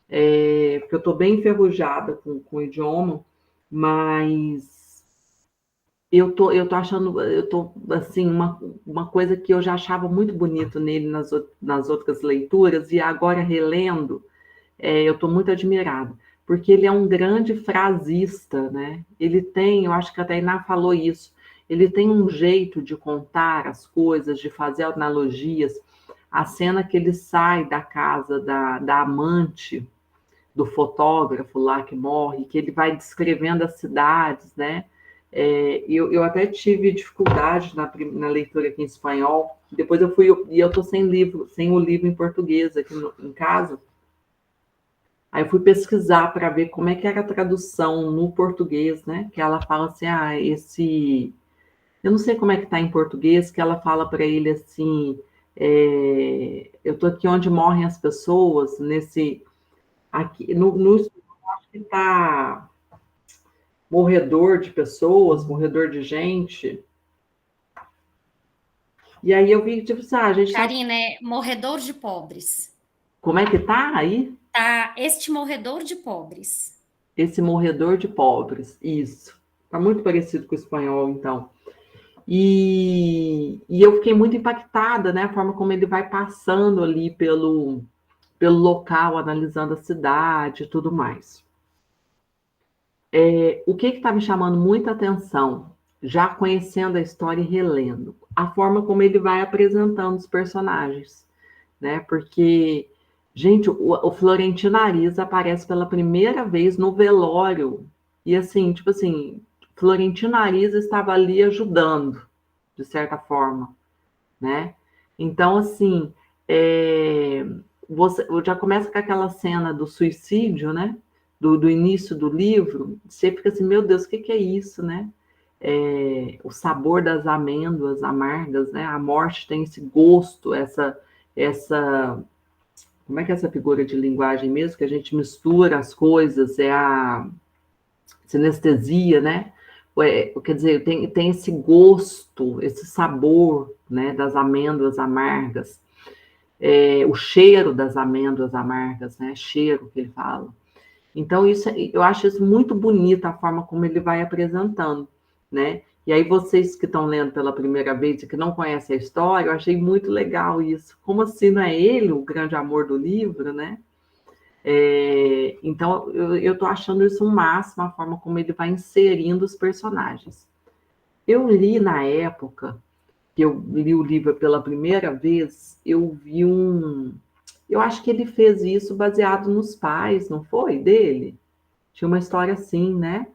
porque eu estou bem enferrujada com o idioma, mas eu tô achando, assim, uma coisa que eu já achava muito bonito nele nas outras leituras, e agora relendo, eu estou muito admirada, porque ele é um grande frasista, né? Ele tem, eu acho que a Tainá falou isso, ele tem um jeito de contar as coisas, de fazer analogias. A cena que ele sai da casa da amante do fotógrafo lá que morre, que ele vai descrevendo as cidades, né? Eu até tive dificuldade na leitura aqui em espanhol, depois eu estou sem o livro em português aqui em casa. Aí eu fui pesquisar para ver como é que era a tradução no português, né? Que ela fala assim, eu não sei como é que está em português, que ela fala para ele assim, Eu tô aqui onde morrem as pessoas, aqui, acho que tá morredor de pessoas, morredor de gente. E aí eu vi, tipo assim, a gente tá... Karina, é morredor de pobres. Como é que tá aí? Tá, este morredor de pobres. Esse morredor de pobres, isso. Tá muito parecido com o espanhol, então. E eu fiquei muito impactada, né? A forma como ele vai passando ali pelo local, analisando a cidade e tudo mais. O que está me chamando muita atenção, já conhecendo a história e relendo? A forma como ele vai apresentando os personagens, né? Porque, gente, o Florentino Ariza aparece pela primeira vez no velório. E assim, tipo assim, Florentino Ariza estava ali ajudando, de certa forma, né? Então, assim, você já começa com aquela cena do suicídio, né? Do início do livro, você fica assim, meu Deus, o que é isso, né? O sabor das amêndoas amargas, né? A morte tem esse gosto, essa como é que é essa figura de linguagem mesmo? Que a gente mistura as coisas, a sinestesia, né? Quer dizer, tem esse gosto, esse sabor, né, das amêndoas amargas, o cheiro das amêndoas amargas, né? Cheiro que ele fala. Então, eu acho isso muito bonito, a forma como ele vai apresentando, né? E aí, vocês que estão lendo pela primeira vez e que não conhecem a história, eu achei muito legal isso. Como assim, não é ele o grande amor do livro, né? Então, eu estou achando isso o máximo, a forma como ele vai inserindo os personagens. Eu li na época que eu li o livro pela primeira vez, eu vi eu acho que ele fez isso baseado nos pais, não foi? Dele? Tinha uma história assim, né?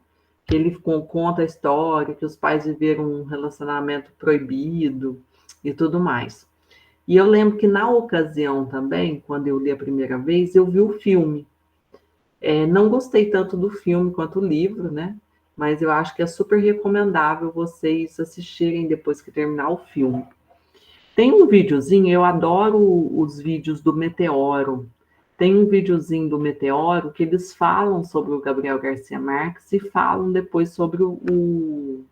Que ele conta a história, que os pais viveram um relacionamento proibido e tudo mais. E eu lembro que na ocasião também, quando eu li a primeira vez, eu vi o filme. Não gostei tanto do filme quanto o livro, né? Mas eu acho que é super recomendável vocês assistirem depois que terminar o filme. Tem um videozinho, eu adoro os vídeos do Meteoro. Tem um videozinho do Meteoro que eles falam sobre o Gabriel Garcia Marques e falam depois sobre o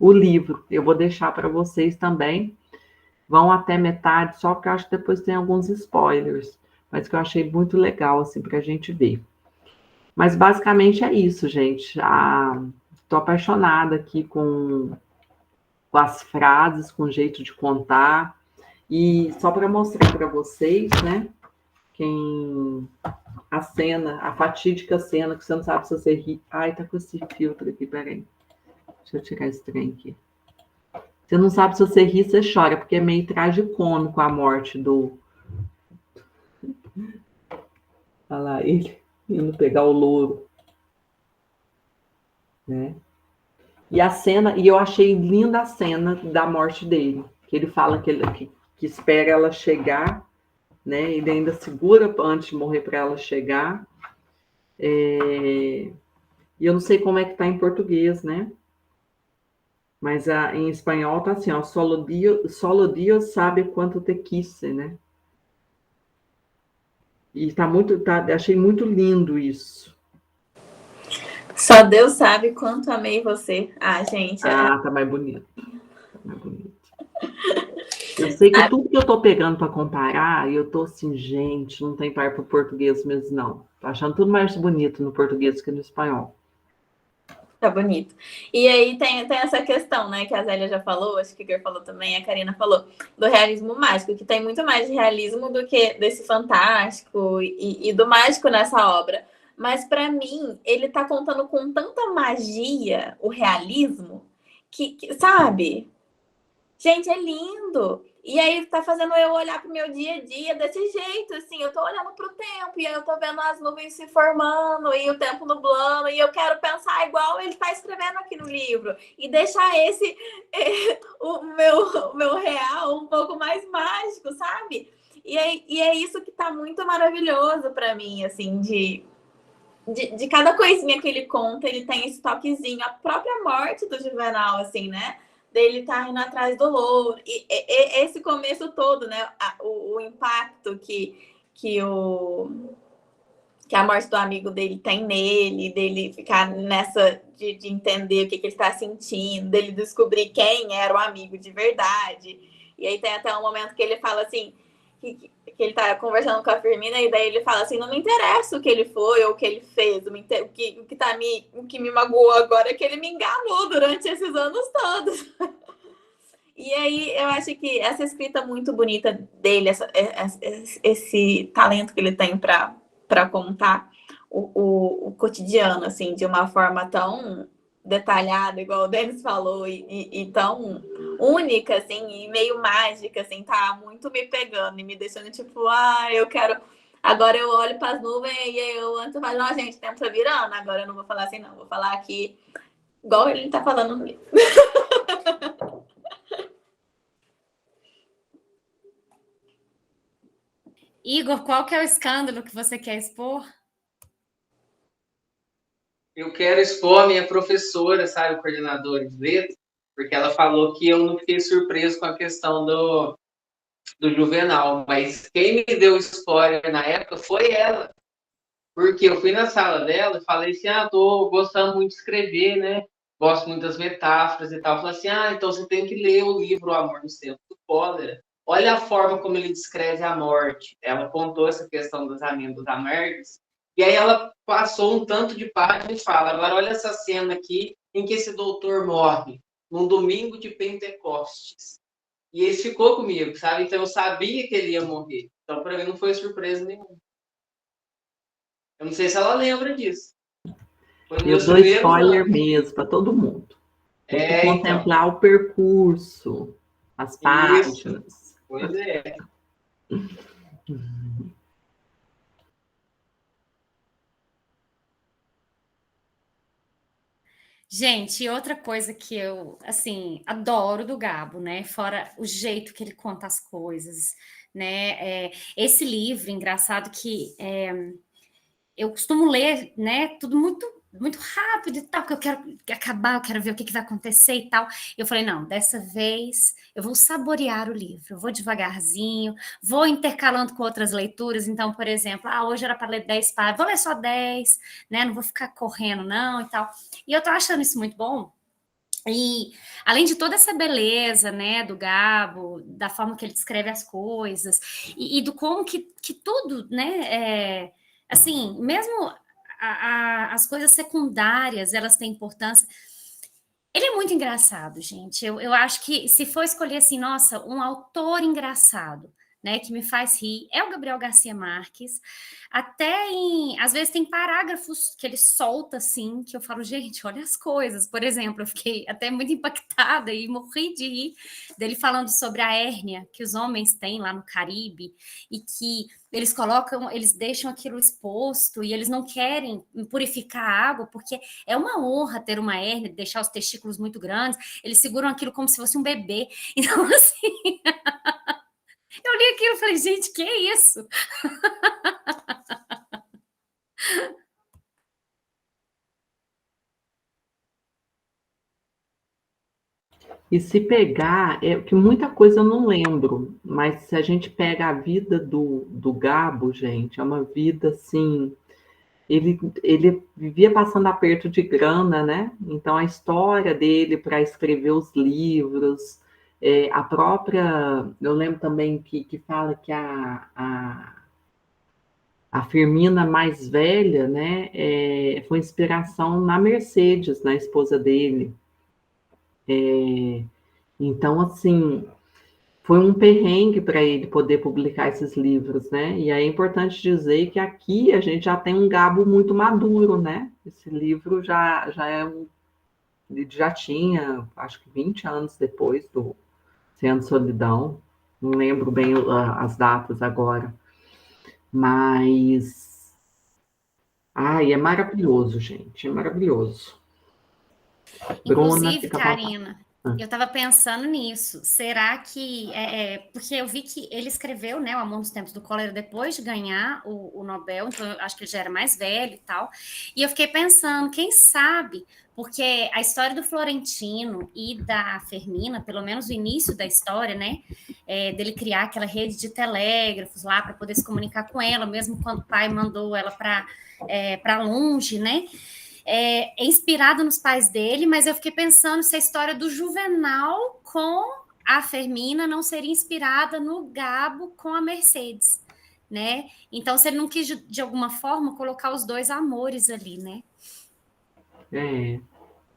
livro. Eu vou deixar para vocês também. Vão até metade, só porque eu acho que depois tem alguns spoilers, mas que eu achei muito legal, assim, para a gente ver. Mas basicamente é isso, gente. Estou apaixonada aqui com as frases, com o jeito de contar. E só para mostrar para vocês, né? A fatídica cena, que você não sabe se você ri. Ai, tá com esse filtro aqui, peraí. Deixa eu tirar esse trem aqui. Você não sabe se você ri, você chora, porque é meio tragicômico a morte do... Olha lá, ele indo pegar o louro. Né? E eu achei linda a cena da morte dele, que ele fala que espera ela chegar, né? Ele ainda segura antes de morrer para ela chegar. E eu não sei como é que tá em português, né? Mas em espanhol tá assim, ó, solo Dios sabe quanto te quise, né? E achei muito lindo isso. Só Deus sabe quanto amei você. Ah, gente. Tá mais bonito. Eu sei que tudo que eu tô pegando para comparar, eu tô assim, gente, não tem par pro português mesmo, não. Tô achando tudo mais bonito no português que no espanhol. Tá bonito. E aí tem essa questão, né, que a Zélia já falou, acho que o Igor falou também, a Karina falou, do realismo mágico, que tem muito mais de realismo do que desse fantástico e do mágico nessa obra. Mas para mim, ele tá contando com tanta magia, o realismo, que sabe? Gente, é lindo. E aí tá fazendo eu olhar pro meu dia a dia desse jeito, assim, eu tô olhando pro tempo e aí eu tô vendo as nuvens se formando e o tempo nublando e eu quero pensar igual ele tá escrevendo aqui no livro e deixar o meu real um pouco mais mágico, sabe? E é isso que tá muito maravilhoso para mim, assim, de cada coisinha que ele conta, ele tem esse toquezinho, a própria morte do Juvenal, assim, né? dele tá indo atrás do louro. E esse começo todo, né? O impacto que a morte do amigo dele tem nele, dele ficar nessa de entender o que ele está sentindo, dele descobrir quem era o amigo de verdade. E aí tem até um momento que ele fala assim, que ele tá conversando com a Firmina, e daí ele fala assim, não me interessa o que ele foi ou o que ele fez, o que me magoou agora é que ele me enganou durante esses anos todos. E aí eu acho que essa escrita muito bonita dele, esse talento que ele tem para contar o cotidiano, assim, de uma forma tão detalhada, igual o Denis falou, e tão única, assim, e meio mágica, assim, tá muito me pegando e me deixando tipo, eu quero. Agora eu olho para as nuvens e eu antes eu falo, não, gente, o tempo tá virando, agora eu não vou falar assim, não, vou falar aqui igual ele tá falando mesmo. Igor, qual que é o escândalo que você quer expor? Eu quero expor a minha professora, sabe, o coordenador de letras, porque ela falou que eu não fiquei surpreso com a questão do Juvenal, mas quem me deu spoiler na época foi ela, porque eu fui na sala dela e falei assim, tô gostando muito de escrever, né, gosto muito das metáforas e tal, falei assim, então você tem que ler o livro O Amor nos Tempos do Cólera, olha a forma como ele descreve a morte, ela contou essa questão dos amigos amargos, e aí ela passou um tanto de página e fala, agora olha essa cena aqui em que esse doutor morre, num domingo de Pentecostes. E ele ficou comigo, sabe? Então eu sabia que ele ia morrer. Então para mim não foi surpresa nenhuma. Eu não sei se ela lembra disso. Eu dou spoiler mesmo para todo mundo. Tem que contemplar o percurso, as páginas. Pois é. Gente, outra coisa que eu, assim, adoro do Gabo, né? Fora o jeito que ele conta as coisas, né? Esse livro, engraçado que eu costumo ler, né? Tudo muito rápido e tal, porque eu quero acabar, eu quero ver o que vai acontecer e tal. E eu falei, não, dessa vez eu vou saborear o livro, eu vou devagarzinho, vou intercalando com outras leituras. Então, por exemplo, hoje era para ler 10 páginas, vou ler só 10, né? Não vou ficar correndo, não, e tal. E eu tô achando isso muito bom. E além de toda essa beleza, né, do Gabo, da forma que ele descreve as coisas, e do como que tudo, né, assim, mesmo as coisas secundárias, elas têm importância. Ele é muito engraçado, gente. Eu acho que se for escolher assim, nossa, um autor engraçado, né, que me faz rir, é o Gabriel Garcia Marques. Às vezes tem parágrafos que ele solta assim, que eu falo, gente, olha as coisas. Por exemplo, eu fiquei até muito impactada e morri de rir dele falando sobre a hérnia que os homens têm lá no Caribe e que eles deixam aquilo exposto e eles não querem purificar a água porque é uma honra ter uma hérnia, deixar os testículos muito grandes, eles seguram aquilo como se fosse um bebê. Então, assim, eu li aquilo e falei, gente, que é isso? E se pegar, que muita coisa eu não lembro, mas se a gente pega a vida do Gabo, gente, é uma vida assim. Ele vivia passando aperto de grana, né? Então a história dele para escrever os livros, a própria. Eu lembro também que fala que a Firmina mais velha, né? Foi inspiração na Mercedes, na esposa dele. Então, assim, foi um perrengue para ele poder publicar esses livros, né? E aí é importante dizer que aqui a gente já tem um Gabo muito maduro, né? Esse livro ele já tinha, acho que 20 anos depois do Cem Solidão, não lembro bem as datas agora, mas é maravilhoso, gente, é maravilhoso. Inclusive, Karina, Eu estava pensando nisso. Será que... porque eu vi que ele escreveu, né, O Amor nos Tempos do Cólera depois de ganhar o Nobel, então eu acho que ele já era mais velho e tal. E eu fiquei pensando, quem sabe... Porque a história do Florentino e da Fermina, pelo menos o início da história, né, dele criar aquela rede de telégrafos lá para poder se comunicar com ela, mesmo quando o pai mandou ela para longe, né, é inspirado nos pais dele, mas eu fiquei pensando se a história do Juvenal com a Fermina não seria inspirada no Gabo com a Mercedes, né? Então, se ele não quis, de alguma forma, colocar os dois amores ali, né?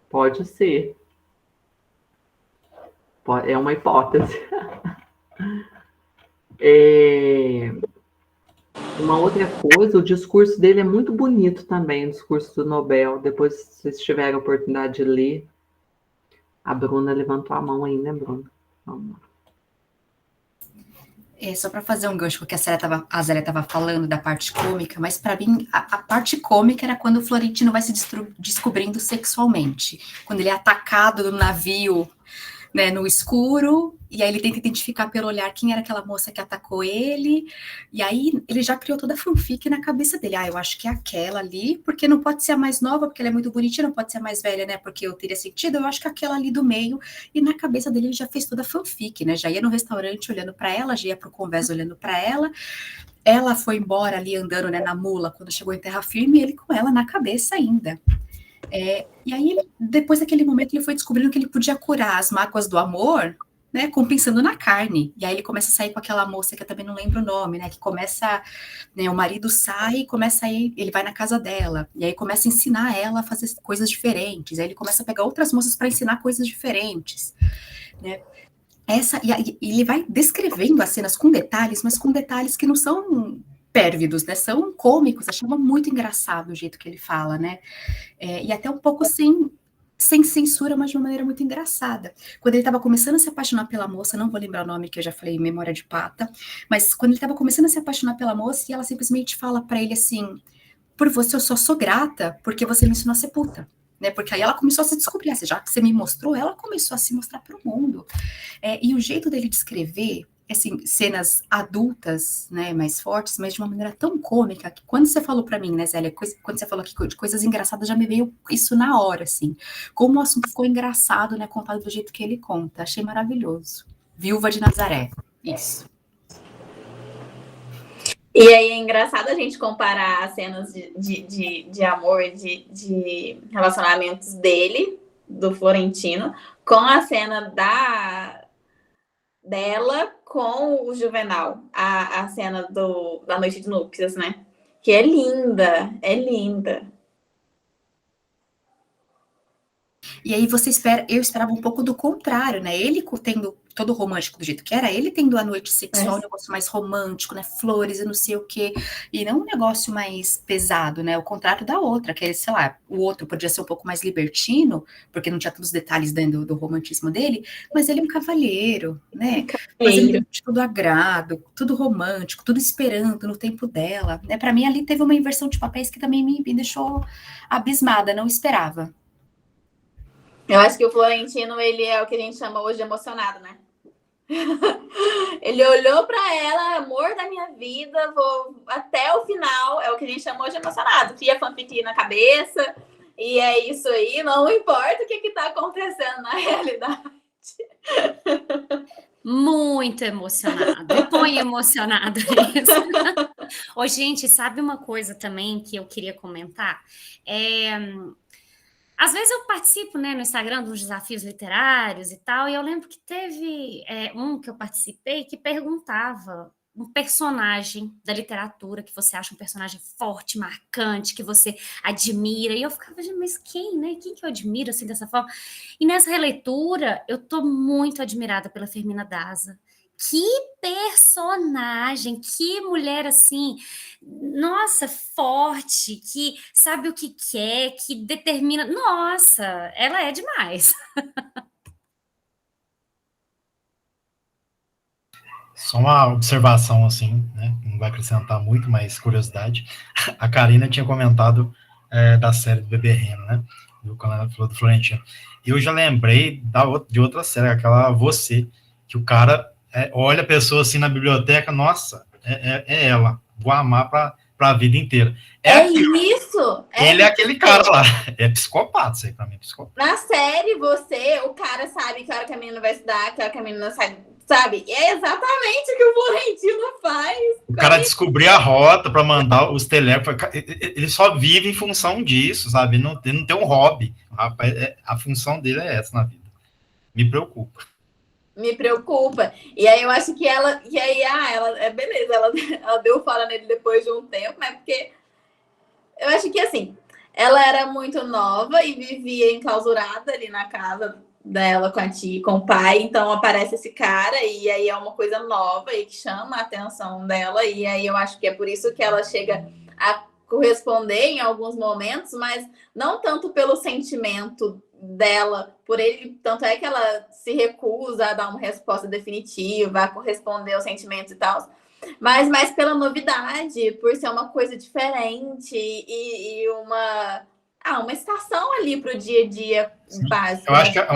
Pode ser. É uma hipótese. Uma outra coisa, o discurso dele é muito bonito também, o discurso do Nobel. Depois, se vocês tiverem a oportunidade de ler. A Bruna levantou a mão aí, né, Bruna? Vamos lá. Só para fazer um gancho com o que a Zélia estava falando da parte cômica, mas para mim a parte cômica era quando o Florentino vai se descobrindo sexualmente, quando ele é atacado no navio, né, no escuro, e aí ele tenta identificar pelo olhar quem era aquela moça que atacou ele, e aí ele já criou toda a fanfic na cabeça dele. Eu acho que é aquela ali, porque não pode ser a mais nova, porque ela é muito bonitinha, não pode ser a mais velha, né, porque eu teria sentido, eu acho que é aquela ali do meio, e na cabeça dele ele já fez toda a fanfic, né, já ia no restaurante olhando para ela, já ia pro convés olhando para ela foi embora ali andando, né, na mula, quando chegou em terra firme, e ele com ela na cabeça ainda. E aí, depois daquele momento, ele foi descobrindo que ele podia curar as mágoas do amor, né, compensando na carne. E aí ele começa a sair com aquela moça que eu também não lembro o nome, né, que começa, né, o marido sai e começa a ir, ele vai na casa dela, e aí começa a ensinar ela a fazer coisas diferentes, aí ele começa a pegar outras moças para ensinar coisas diferentes, né. E ele vai descrevendo as cenas com detalhes, mas com detalhes que não são pérvidos, né, são cômicos. Achava muito engraçado o jeito que ele fala, né, e até um pouco sem censura, mas de uma maneira muito engraçada. Quando ele estava começando a se apaixonar pela moça, não vou lembrar o nome, que eu já falei, memória de pata, mas quando ele estava começando a se apaixonar pela moça, e ela simplesmente fala para ele assim, por você eu só sou grata, porque você me ensinou a ser puta, né, porque aí ela começou a se descobrir, já que você me mostrou, ela começou a se mostrar para o mundo, e o jeito dele descrever, assim, cenas adultas, né, mais fortes, mas de uma maneira tão cômica, que quando você falou pra mim, né, Zélia, quando você falou aqui de coisas engraçadas, já me veio isso na hora, assim, como o assunto ficou engraçado, né, contado do jeito que ele conta, achei maravilhoso. Viúva de Nazaré, isso. E aí é engraçado a gente comparar as cenas de amor, de relacionamentos dele, do Florentino, com a cena dela com o Juvenal, a cena da noite de núpcias, né? Que é linda, é linda. E aí eu esperava um pouco do contrário, né? Ele tendo todo romântico do jeito que era, ele tendo a noite sexual, um negócio mais romântico, né? Flores e não sei o quê, e não um negócio mais pesado, né? O contrário da outra, que, sei lá, o outro podia ser um pouco mais libertino, porque não tinha todos os detalhes dentro do romantismo dele, mas ele é um cavalheiro, né? Fazendo tudo agrado, tudo romântico, tudo esperando no tempo dela, né? Para mim, ali teve uma inversão de papéis que também me deixou abismada, não esperava. Eu acho que o Florentino, ele é o que a gente chama hoje de emocionado, né? Ele olhou para ela, amor da minha vida, vou até o final, é o que a gente chama hoje de emocionado. Cria fanfic na cabeça, e é isso aí, não importa o que está acontecendo na realidade. Muito emocionado, me põe emocionado nisso. Ô, gente, sabe uma coisa também que eu queria comentar? Às vezes eu participo, né, no Instagram dos desafios literários e tal, e eu lembro que teve um que eu participei que perguntava um personagem da literatura que você acha um personagem forte, marcante, que você admira, e eu ficava, mas quem, né? Quem que eu admiro assim dessa forma? E nessa releitura, eu tô muito admirada pela Fermina Daza. Que personagem, que mulher assim, nossa, forte, que sabe o que quer, que determina. Nossa, ela é demais. Só uma observação, assim, né? Não vai acrescentar muito, mas curiosidade. A Karina tinha comentado da série do Bebê Reno, né? viu, quando ela falou do Florentino. Eu já lembrei de outra série, aquela Você, que o cara olha a pessoa assim na biblioteca, nossa, é ela, vou amar para a vida inteira. Isso! Ele é aquele cara lá, é psicopata, isso aí pra mim, psicopata. Na série, o cara sabe que hora que a menina vai estudar, que hora que a menina sabe? É exatamente o que o Florentino faz. O cara descobrir a rota para mandar os teléfonos, ele só vive em função disso, sabe? Ele não tem um hobby. Rapaz, a função dele é essa na vida. Me preocupa. Me preocupa. E aí eu acho que ela. E aí, beleza, ela deu fora nele depois de um tempo, mas porque eu acho que assim, ela era muito nova e vivia enclausurada ali na casa dela com a tia, com o pai, então aparece esse cara e aí é uma coisa nova e que chama a atenção dela, e aí eu acho que é por isso que ela chega a corresponder em alguns momentos, mas não tanto pelo sentimento dela por ele, tanto é que ela se recusa a dar uma resposta definitiva, a corresponder aos sentimentos e tal, mas mais pela novidade, por ser uma coisa diferente e uma estação ali para o dia a dia básico. Eu acho que é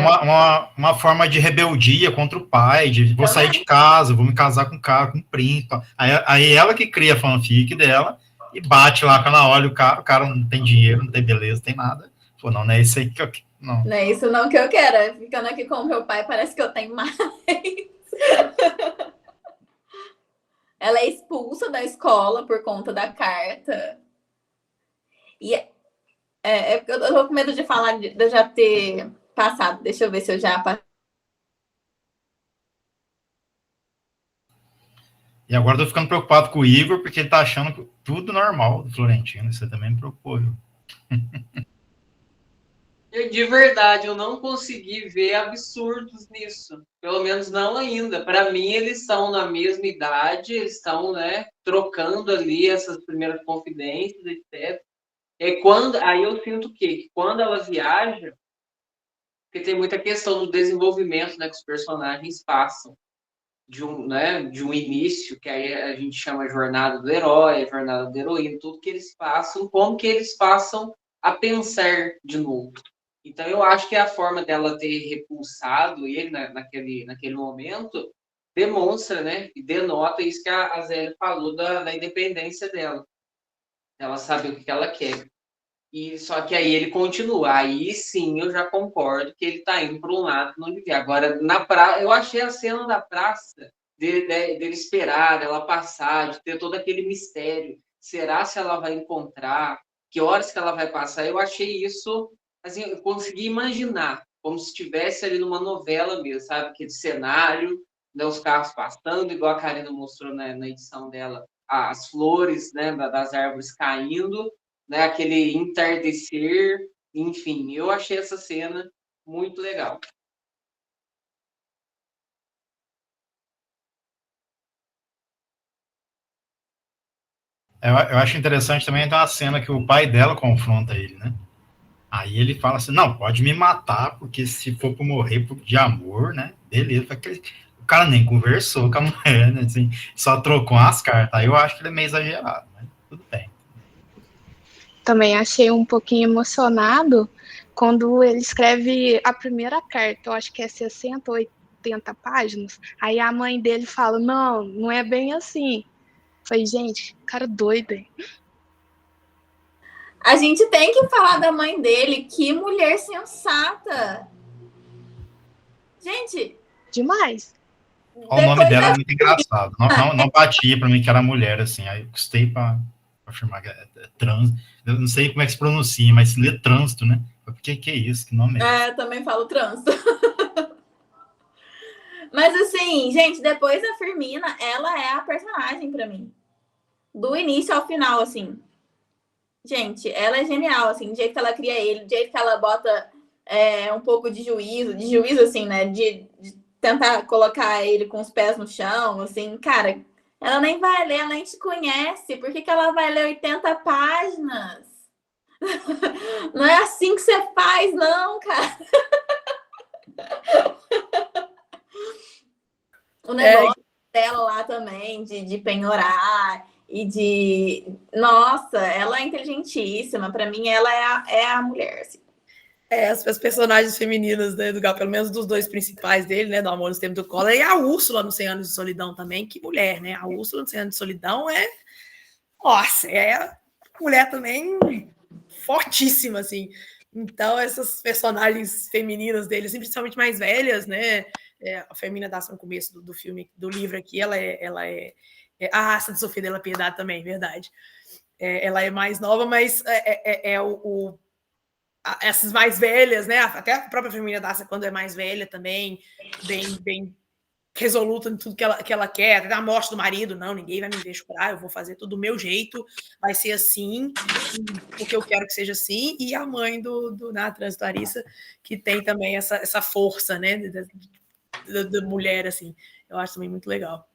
uma forma de rebeldia contra o pai, de vou sair de casa, vou me casar com um cara, com um príncipe. Aí ela que cria a fanfic dela e bate lá quando ela olha o cara não tem dinheiro, não tem beleza, não tem nada. Pô, não é isso aí que eu quero. Não é isso não que eu quero. Ficando aqui com o meu pai, parece que eu tenho mais. Ela é expulsa da escola por conta da carta. E eu tô com medo de falar, de eu já ter passado. Deixa eu ver se eu já passei. E agora eu tô ficando preocupado com o Igor, porque ele tá achando tudo normal do Florentino. Isso também me preocupou, viu? De verdade, eu não consegui ver absurdos nisso. Pelo menos não ainda. Para mim, eles estão na mesma idade, eles estão, né, trocando ali essas primeiras confidências, etc. Aí eu sinto que quando ela viaja, porque tem muita questão do desenvolvimento, né, que os personagens passam. De um início, que aí a gente chama jornada do herói, jornada da heroína, tudo que eles passam, como que eles passam a pensar de novo. Então, eu acho que a forma dela ter repulsado ele naquele momento demonstra, né, e denota isso que a Zélia falou da independência dela. Ela sabe o que ela quer. E só que aí ele continua. Aí sim, eu já concordo que ele está indo para um lado que não devia. Agora, eu achei a cena da praça dele esperar, dela passar, de ter todo aquele mistério. Será se ela vai encontrar? Que horas que ela vai passar? Eu achei isso, assim, eu consegui imaginar, como se estivesse ali numa novela mesmo, sabe? Aquele cenário, né, os carros passando, igual a Karina mostrou na edição dela, as flores, né, das árvores caindo, né, aquele entardecer, enfim, eu achei essa cena muito legal. Eu acho interessante também então, a cena que o pai dela confronta ele, né? Aí ele fala assim, não, pode me matar, porque se for para morrer de amor, né? Beleza. O cara nem conversou com a mulher, né? Assim, só trocou as cartas. Aí eu acho que ele é meio exagerado, mas tudo bem. Também achei um pouquinho emocionado quando ele escreve a primeira carta, eu acho que é 60, 80 páginas. Aí a mãe dele fala, não é bem assim. Falei, gente, cara doido, hein? A gente tem que falar da mãe dele. Que mulher sensata. Gente. Demais. O nome dela é muito engraçado. Não batia pra mim que era mulher, assim. Aí eu custei pra afirmar que é trans. Eu não sei como é que se pronuncia, mas se lê trânsito, né? Porque que é isso? Que nome é? Eu também falo trânsito. Mas assim, gente, depois da Firmina, ela é a personagem pra mim. Do início ao final, assim. Gente, ela é genial, assim, do jeito que ela cria ele, do jeito que ela bota um pouco de juízo assim, né, de tentar colocar ele com os pés no chão, assim, cara, ela nem vai ler, ela nem te conhece, por que ela vai ler 80 páginas? Não é assim que você faz, não, cara. O negócio dela lá também, de penhorar... Nossa, ela é inteligentíssima. Para mim, ela é a mulher. Assim. As personagens femininas, né, do Gabo, pelo menos dos dois principais dele, né, do Amor nos Tempos do Collor, e a Úrsula no 100 Anos de Solidão também, que mulher, né? A Úrsula no 100 Anos de Solidão nossa, é mulher também fortíssima, assim. Então, essas personagens femininas dele, assim, principalmente mais velhas, né? A Fermina Daça no começo do filme, do livro aqui, ela é a Santa Sofia della Piedade também, verdade. Ela é mais nova, mas essas mais velhas, né? Até a própria Fermina Daça, quando é mais velha também, bem resoluta em tudo que ela quer, até a morte do marido, não, ninguém vai me ver chorar, eu vou fazer tudo do meu jeito, vai ser assim, porque eu quero que seja assim, e a mãe do Trânsito Larissa, que tem também essa força, né, da mulher, assim, eu acho também muito legal.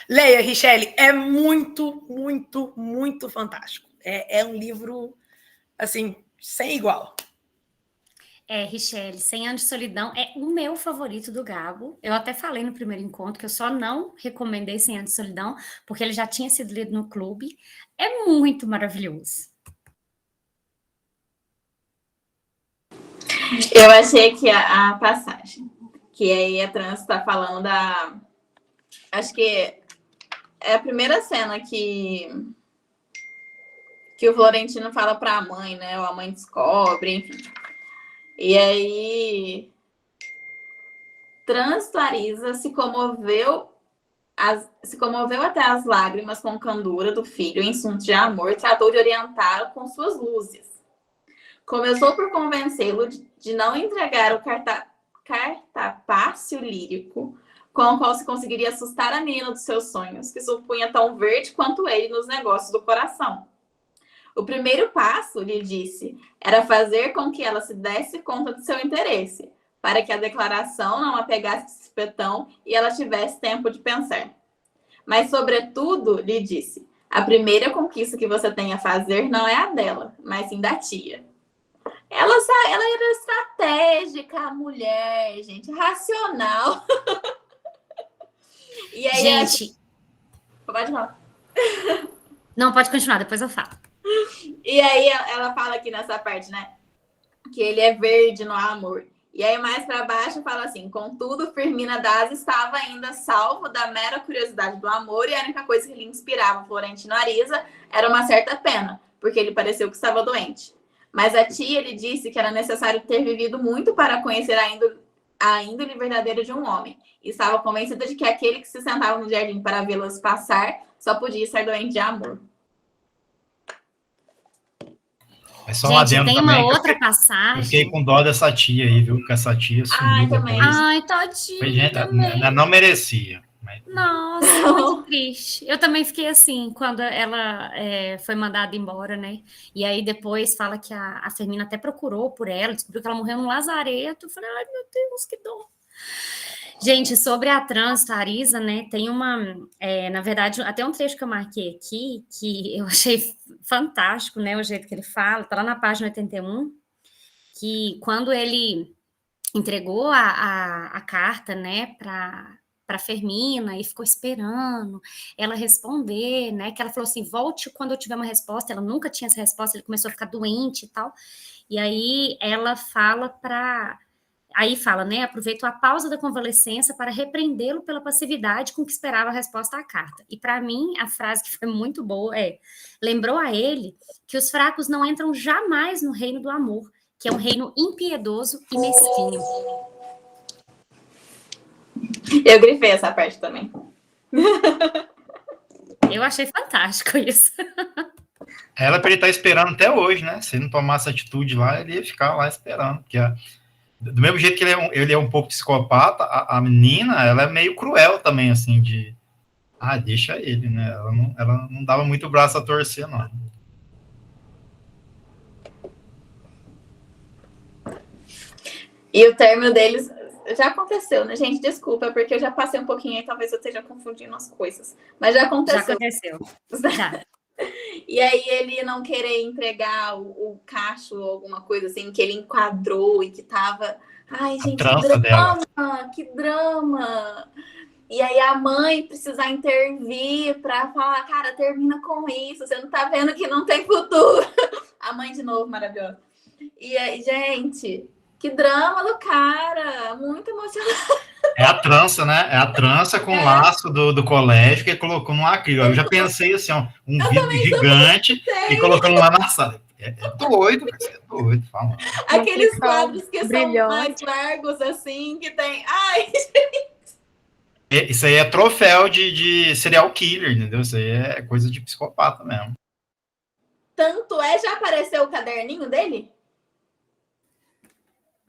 Leia, Richelle, é muito, muito, muito fantástico. É um livro, assim, sem igual. Richelle, 100 Anos de Solidão é o meu favorito do Gabo. Eu até falei no primeiro encontro que eu só não recomendei 100 Anos de Solidão, porque ele já tinha sido lido no clube. É muito maravilhoso. Eu achei que a passagem, que aí a Trans está falando da... Acho que é a primeira cena que o Florentino fala para a mãe, né? Ou a mãe descobre, enfim. E aí, Trânsito Larissa se comoveu até as lágrimas com candura do filho em assunto de amor e tratou de orientá-lo com suas luzes. Começou por convencê-lo de não entregar o cartapácio lírico com o qual se conseguiria assustar a menina dos seus sonhos, que supunha tão verde quanto ele nos negócios do coração. O primeiro passo, lhe disse, era fazer com que ela se desse conta do seu interesse, para que a declaração não a pegasse de supetão e ela tivesse tempo de pensar. Mas, sobretudo, lhe disse, a primeira conquista que você tem a fazer não é a dela, mas sim da tia. Ela era estratégica, a mulher, gente, racional. E aí, gente... Pode falar. Não, pode continuar, depois eu falo. E aí ela fala aqui nessa parte, né? Que ele é verde no amor. E aí mais para baixo fala assim, contudo, Firmina Daza estava ainda salvo da mera curiosidade do amor e a única coisa que lhe inspirava Florentino Ariza era uma certa pena, porque ele pareceu que estava doente. Mas a tia lhe disse que era necessário ter vivido muito para conhecer a índole verdadeira de um homem. E estava convencida de que aquele que se sentava no jardim para vê-las passar só podia estar doente de amor. É só gente, tem também, uma outra passagem. Eu fiquei com dó dessa tia aí, viu? Porque essa tia sumiu. Também. Ai, tadinha. Ela não merecia. Mas... Nossa, muito triste. Eu também fiquei assim, quando ela foi mandada embora, né? E aí depois fala que a Fermina até procurou por ela, descobriu que ela morreu num lazareto. Eu falei, ai meu Deus, que dor. Gente, sobre a Trânsito Ariza, né, tem na verdade, até um trecho que eu marquei aqui, que eu achei fantástico, né, o jeito que ele fala, tá lá na página 81, que quando ele entregou a carta, né, para Fermina e ficou esperando ela responder, né, que ela falou assim, volte quando eu tiver uma resposta, ela nunca tinha essa resposta, ele começou a ficar doente e tal, e aí ela fala Aí fala, né, aproveitou a pausa da convalescença para repreendê-lo pela passividade com que esperava a resposta à carta. E para mim, a frase que foi muito boa lembrou a ele que os fracos não entram jamais no reino do amor, que é um reino impiedoso e mesquinho. Eu grifei essa parte também. Eu achei fantástico isso. Ela para ele estar esperando até hoje, né? Se ele não tomasse atitude lá, ele ia ficar lá esperando, porque do mesmo jeito que ele é um pouco psicopata, a menina, ela é meio cruel também, assim, deixa ele, né? Ela não dava muito braço a torcer, não. E o término deles já aconteceu, né, gente? Desculpa, porque eu já passei um pouquinho aí, talvez eu esteja confundindo as coisas. Mas já aconteceu. Já aconteceu. Já. E aí ele não querer entregar o cacho ou alguma coisa assim, que ele enquadrou e que tava... Ai, gente, que drama! E aí a mãe precisar intervir para falar, cara, termina com isso, você não tá vendo que não tem futuro. A mãe de novo, maravilhosa. E aí, gente, que drama do cara, muito emocionante. É a trança, né? É a trança com o laço do colégio que ele colocou no acrílico. Eu já pensei assim, ó, um vidro gigante e colocando lá na sala. É doido, é doido. Fala. Aqueles quadros que brilhante. são mais largos, assim, que tem... Ai, Isso aí é troféu de serial killer, entendeu? Isso aí é coisa de psicopata mesmo. tanto já apareceu o caderninho dele?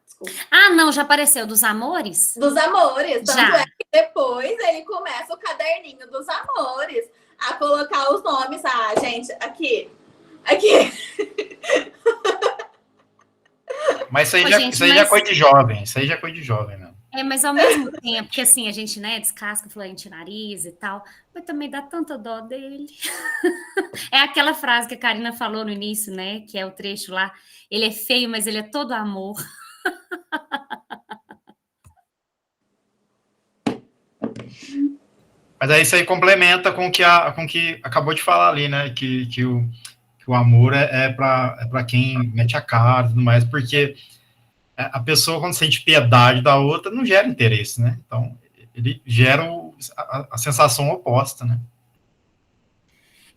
Desculpa. Ah, não, já apareceu dos amores? Dos amores. Tanto Já. que depois ele começa o caderninho dos amores a colocar os nomes. Ah, gente, aqui. Mas isso aí, Ô, já, gente, isso aí já é coisa de jovem. Isso aí já é coisa de jovem, né? Mas ao mesmo tempo que assim, a gente, né, descasca Florentino Ariza e tal, mas também dá tanta dó dele. É aquela frase que a Karina falou no início, né, que é o trecho lá, ele é feio, mas ele é todo amor. Mas aí isso aí complementa com o que acabou de falar ali, né? Que o amor é para quem mete a cara e tudo mais, porque a pessoa, quando sente piedade da outra, não gera interesse, né? Então, ele gera a sensação oposta, né?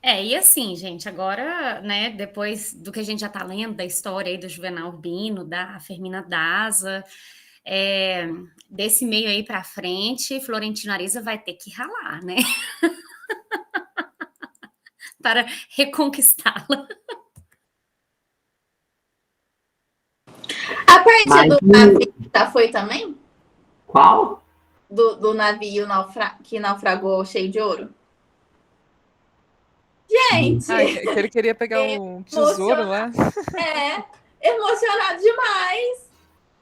E assim, gente, agora, né, depois do que a gente já tá lendo da história aí do Juvenal Urbino, da Fermina Daza, desse meio aí pra frente, Florentino Ariza vai ter que ralar, né? Para reconquistá-la. A parte do navio já foi também? Qual? Do navio que naufragou cheio de ouro? Gente! Que ele queria pegar um tesouro lá. Emocionado demais.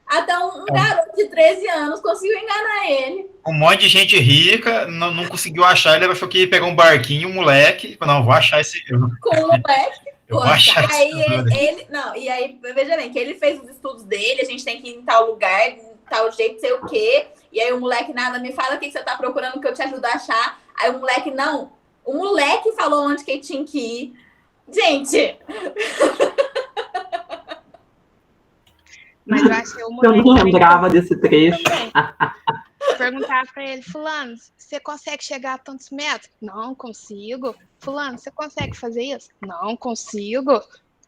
Até um garoto de 13 anos conseguiu enganar ele. Um monte de gente rica não conseguiu achar, ele achou que ia pegar um barquinho, um moleque. Não, vou achar esse. Com o moleque. Eu vou achar esse. E aí, veja bem, que ele fez os estudos dele, a gente tem que ir em tal lugar, em tal jeito, sei o quê. E aí o moleque nada, me fala o que você tá procurando que eu te ajudo a achar. Aí o moleque, não. O moleque falou onde que ele tinha que ir. Gente! Mas eu achei o Eu não lembrava desse trecho. Perguntar para ele, fulano, você consegue chegar a tantos metros? Não consigo. Fulano, você consegue fazer isso? Não consigo.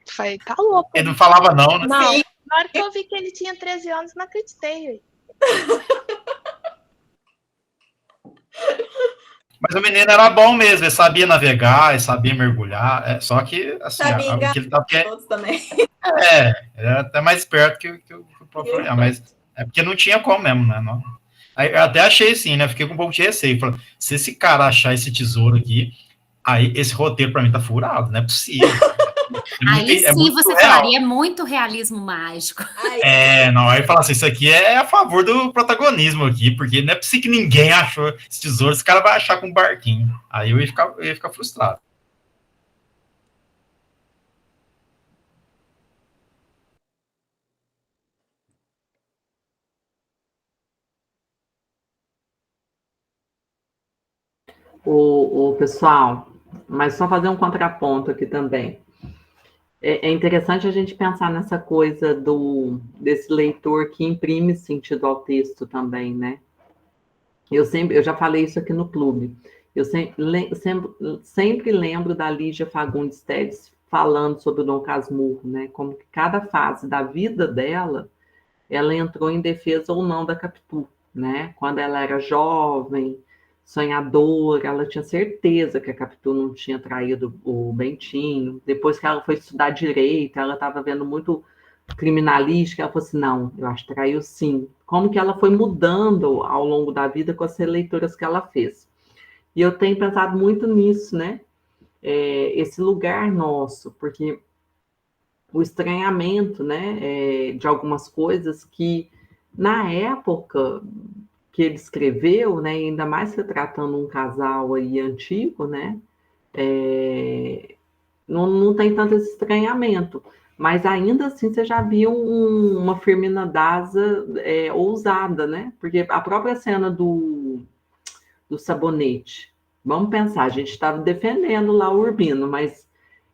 Falei, tá louco. Ele não falava não, né? Não, Sim. na hora que eu vi que ele tinha 13 anos, não acreditei. Mas o menino era bom mesmo, ele sabia navegar, ele sabia mergulhar, só que, assim, Sabia o que ele tava todos também. ele era até mais esperto que o próprio Florian, mas é porque não tinha como mesmo, né? Não. Aí, eu até achei assim, né? Fiquei com um pouco de receio. Falei, se esse cara achar esse tesouro aqui, aí esse roteiro pra mim tá furado, não é possível. Aí sim você falaria, é muito realismo mágico. Não, aí fala assim, isso aqui é a favor do protagonismo aqui, porque não é possível que ninguém achou esse tesouro, esse cara vai achar com um barquinho. Aí eu ia ficar frustrado. O pessoal, mas só fazer um contraponto aqui também. É interessante a gente pensar nessa coisa desse leitor que imprime sentido ao texto também, né? Eu já falei isso aqui no clube. Eu sempre lembro da Lígia Fagundes Telles falando sobre o Dom Casmurro, né? Como que cada fase da vida dela, ela entrou em defesa ou não da Capitu, né? Quando ela era jovem, sonhadora, ela tinha certeza que a Capitu não tinha traído o Bentinho. Depois que ela foi estudar direito, ela estava vendo muito criminalística, ela falou assim, não, eu acho que traiu sim. Como que ela foi mudando ao longo da vida com as releituras que ela fez. E eu tenho pensado muito nisso, né? Esse lugar nosso, porque o estranhamento, né, de algumas coisas que, na época que ele escreveu, né, ainda mais retratando um casal aí antigo, né, não tem tanto esse estranhamento. Mas ainda assim você já viu uma Fermina Daza ousada, né? Porque a própria cena do do sabonete. Vamos pensar, a gente estava defendendo lá o Urbino, mas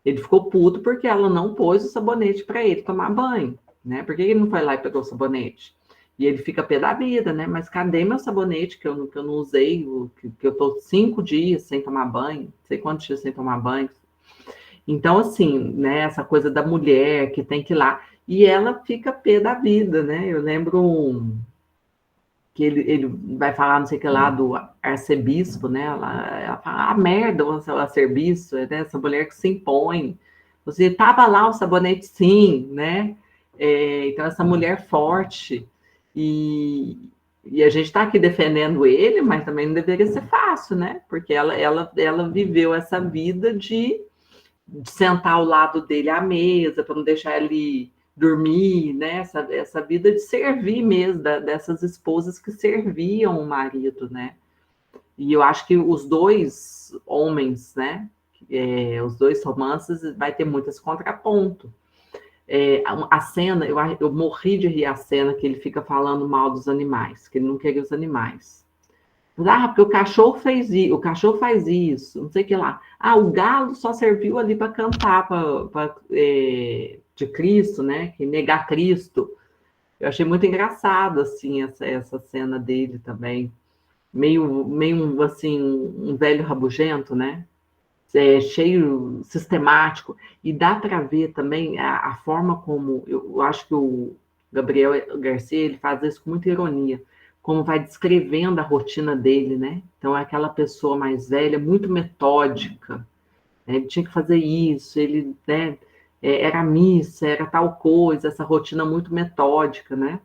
ele ficou puto porque ela não pôs o sabonete para ele tomar banho, né? Por que ele não foi lá e pegou o sabonete? E ele fica pé da vida, né? Mas cadê meu sabonete que eu não usei, que eu tô 5 dias sem tomar banho, não sei quantos dias sem tomar banho. Então, assim, né? Essa coisa da mulher que tem que ir lá. E ela fica pé da vida, né? Eu lembro que ele vai falar, não sei o que lá, do arcebispo, né? Ela fala, merda, o arcebispo, né? Essa mulher que se impõe. Você tava lá o sabonete, sim, né? Então, essa mulher forte. E a gente está aqui defendendo ele, mas também não deveria ser fácil, né? Porque ela viveu essa vida de sentar ao lado dele à mesa, para não deixar ele dormir, né? Essa vida de servir mesmo, dessas esposas que serviam o marido, né? E eu acho que os dois homens, né? Os dois romances vai ter muito esse contraponto. A cena, eu morri de rir a cena que ele fica falando mal dos animais, que ele não queria os animais. Porque o cachorro fez isso, o cachorro faz isso, não sei o que lá. O galo só serviu ali para cantar de Cristo, né? Que negar Cristo. Eu achei muito engraçado, assim, essa cena dele também. Meio assim, um velho rabugento, né? Cheio, sistemático. E dá para ver também a forma como... Eu acho que o Gabriel Garcia ele faz isso com muita ironia, como vai descrevendo a rotina dele, né? Então, é aquela pessoa mais velha, muito metódica, né? Ele tinha que fazer isso, ele, né? Era missa, era tal coisa, essa rotina muito metódica, né?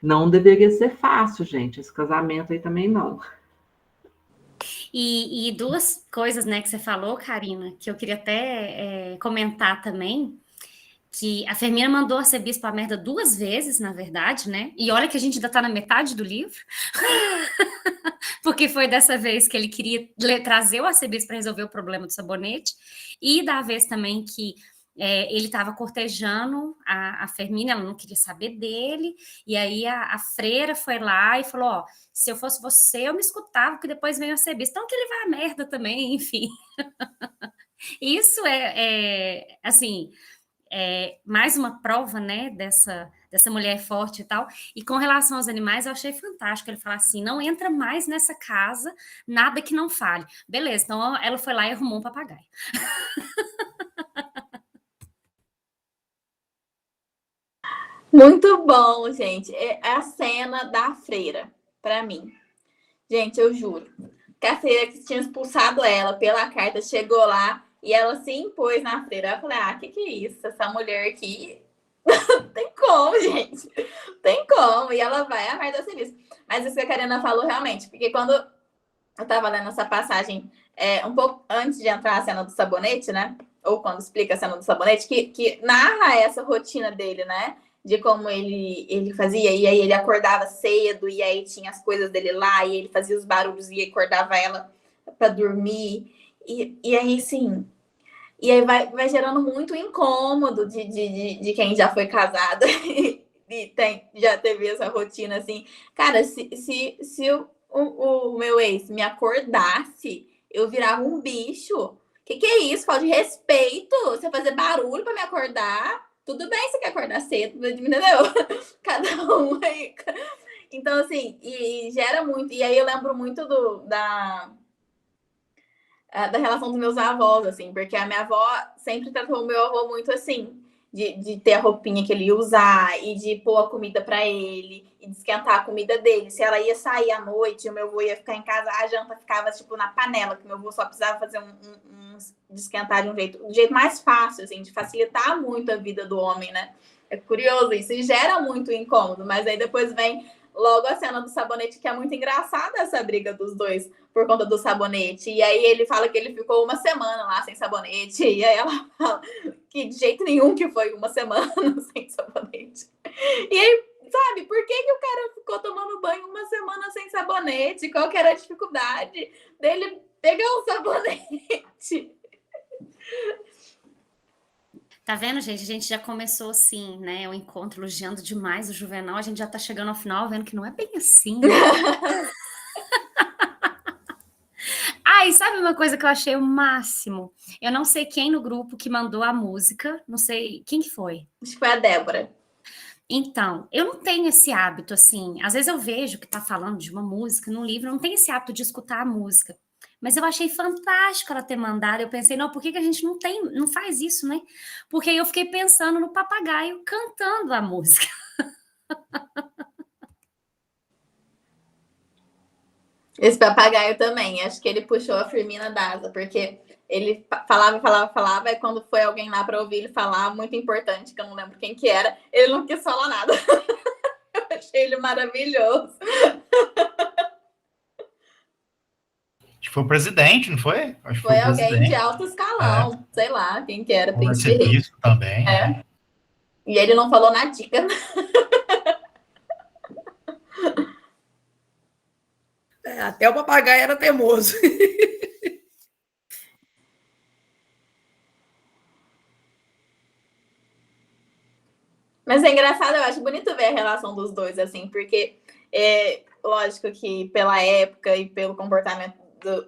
Não deveria ser fácil, gente, esse casamento aí também não. E duas coisas, né, que você falou, Karina, que eu queria até comentar também, que a Fermina mandou a arcebispo a merda 2 vezes, na verdade, né? E olha que a gente ainda tá na metade do livro, porque foi dessa vez que ele queria trazer o arcebispo para resolver o problema do sabonete, e da vez também que ele estava cortejando a Fermina, ela não queria saber dele, e aí a freira foi lá e falou, ó, se eu fosse você, eu me escutava, que depois vem o arcebispo, então que ele vai a merda também, enfim. Isso assim, mais uma prova, né, dessa mulher forte e tal. E com relação aos animais, eu achei fantástico. Ele fala assim, não entra mais nessa casa, nada que não fale. Beleza, então ela foi lá e arrumou um papagaio. Muito bom, gente. É a cena da freira, para mim. Gente, eu juro. Que a freira que tinha expulsado ela pela carta chegou lá e ela se impôs na freira. Eu falei, que é isso? Essa mulher aqui tem como, gente. Tem como. E ela vai a merda serviço. Mas isso que a Karina falou realmente, porque quando eu tava lendo essa passagem, um pouco antes de entrar a cena do sabonete, né? Ou quando explica a cena do sabonete, que narra essa rotina dele, né? De como ele fazia, e aí ele acordava cedo, e aí tinha as coisas dele lá, e ele fazia os barulhos e acordava ela para dormir. E aí, sim. E aí vai gerando muito incômodo de quem já foi casado e já teve essa rotina assim. Cara, se o meu ex me acordasse, eu virava um bicho. Que é isso? Falta de respeito. Você fazer barulho para me acordar. Tudo bem, você quer acordar cedo, entendeu? Cada um aí. Então, assim, e gera muito. E aí eu lembro muito da relação dos meus avós, assim, porque a minha avó sempre tratou o meu avô muito assim, de ter a roupinha que ele ia usar e de pôr a comida para ele e de esquentar a comida dele. Se ela ia sair à noite, o meu avô ia ficar em casa, a janta ficava tipo na panela, que meu avô só precisava fazer de esquentar de um jeito mais fácil, assim, de facilitar muito a vida do homem, né? É curioso isso, e gera muito incômodo, mas aí depois vem logo a cena do sabonete, que é muito engraçada essa briga dos dois por conta do sabonete. E aí ele fala que ele ficou 1 semana lá sem sabonete. E aí ela fala que de jeito nenhum que foi 1 semana sem sabonete. E aí, sabe, por que o cara ficou tomando banho 1 semana sem sabonete? Qual que era a dificuldade dele pegar o sabonete? Tá vendo, gente? A gente já começou assim, né? O encontro elogiando demais o Juvenal. A gente já tá chegando ao final, vendo que não é bem assim, né? e sabe uma coisa que eu achei o máximo? Eu não sei quem no grupo que mandou a música, não sei quem que foi. Acho que foi a Débora. Então, eu não tenho esse hábito, assim, às vezes eu vejo que tá falando de uma música num livro, eu não tenho esse hábito de escutar a música, mas eu achei fantástico ela ter mandado, eu pensei, não, por que a gente não faz isso, né? Porque aí eu fiquei pensando no papagaio cantando a música. Esse papagaio também, acho que ele puxou a Firmina da asa, porque ele falava, e quando foi alguém lá para ouvir ele falar, muito importante, que eu não lembro quem que era, ele não quis falar nada. Eu achei ele maravilhoso. Acho que foi o presidente, não foi? Acho que Foi o alguém presidente. de alto escalão, sei lá quem que era, O príncipe rei. arcebispo também. É. E ele não falou na dica. Até o papagaio era teimoso. Mas é engraçado, eu acho bonito ver a relação dos dois, assim, porque lógico que pela época e pelo comportamento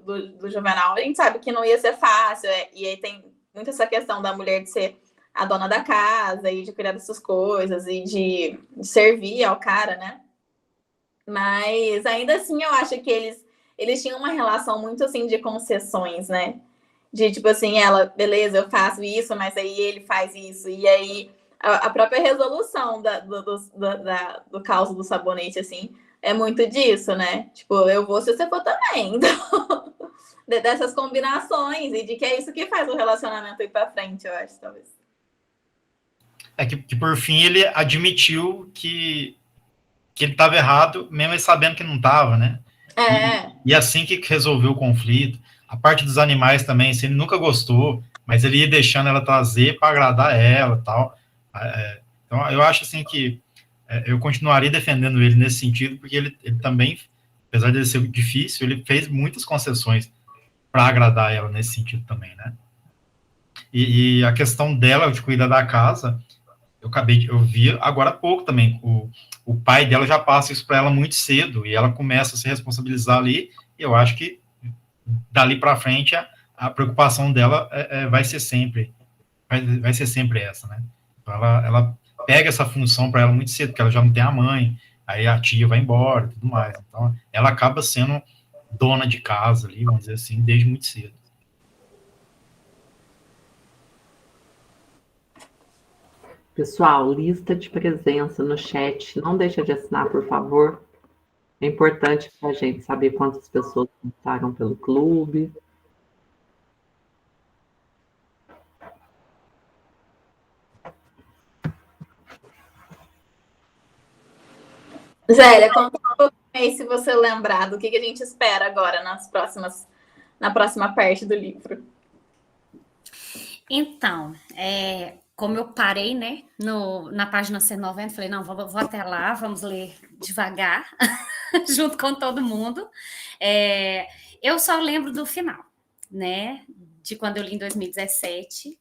do Juvenal, a gente sabe que não ia ser fácil, e aí tem muito essa questão da mulher de ser a dona da casa e de cuidar dessas coisas e de servir ao cara, né? Mas ainda assim eu acho que eles tinham uma relação muito assim de concessões, né? De tipo assim, ela, beleza, eu faço isso, mas aí ele faz isso, e aí a própria resolução do caos do sabonete, assim, é muito disso, né? Tipo, eu vou se você for também. Então, dessas combinações, e de que é isso que faz o relacionamento ir pra frente, eu acho, talvez. É que por fim ele admitiu que ele estava errado, mesmo ele sabendo que não estava, né? E assim que resolveu o conflito. A parte dos animais também, assim, ele nunca gostou, mas ele ia deixando ela trazer para agradar ela e tal. Então, eu acho assim que eu continuaria defendendo ele nesse sentido, porque ele também, apesar de ele ser difícil, ele fez muitas concessões para agradar ela nesse sentido também, né? E a questão dela de cuidar da casa, eu vi agora há pouco também, o pai dela já passa isso para ela muito cedo, e ela começa a se responsabilizar ali, e eu acho que dali para frente a preocupação dela vai ser sempre essa, né? Então ela pega essa função para ela muito cedo, porque ela já não tem a mãe, aí a tia vai embora e tudo mais. Então ela acaba sendo dona de casa ali, vamos dizer assim, desde muito cedo. Pessoal, lista de presença no chat. Não deixa de assinar, por favor. É importante para a gente saber quantas pessoas passaram pelo clube. Zélia, conta um pouquinho aí, se você lembrar, do que a gente espera agora na próxima parte do livro. Então, como eu parei, né, na página 190, falei, não, vou até lá, vamos ler devagar, junto com todo mundo. Eu só lembro do final, né, de quando eu li em 2017.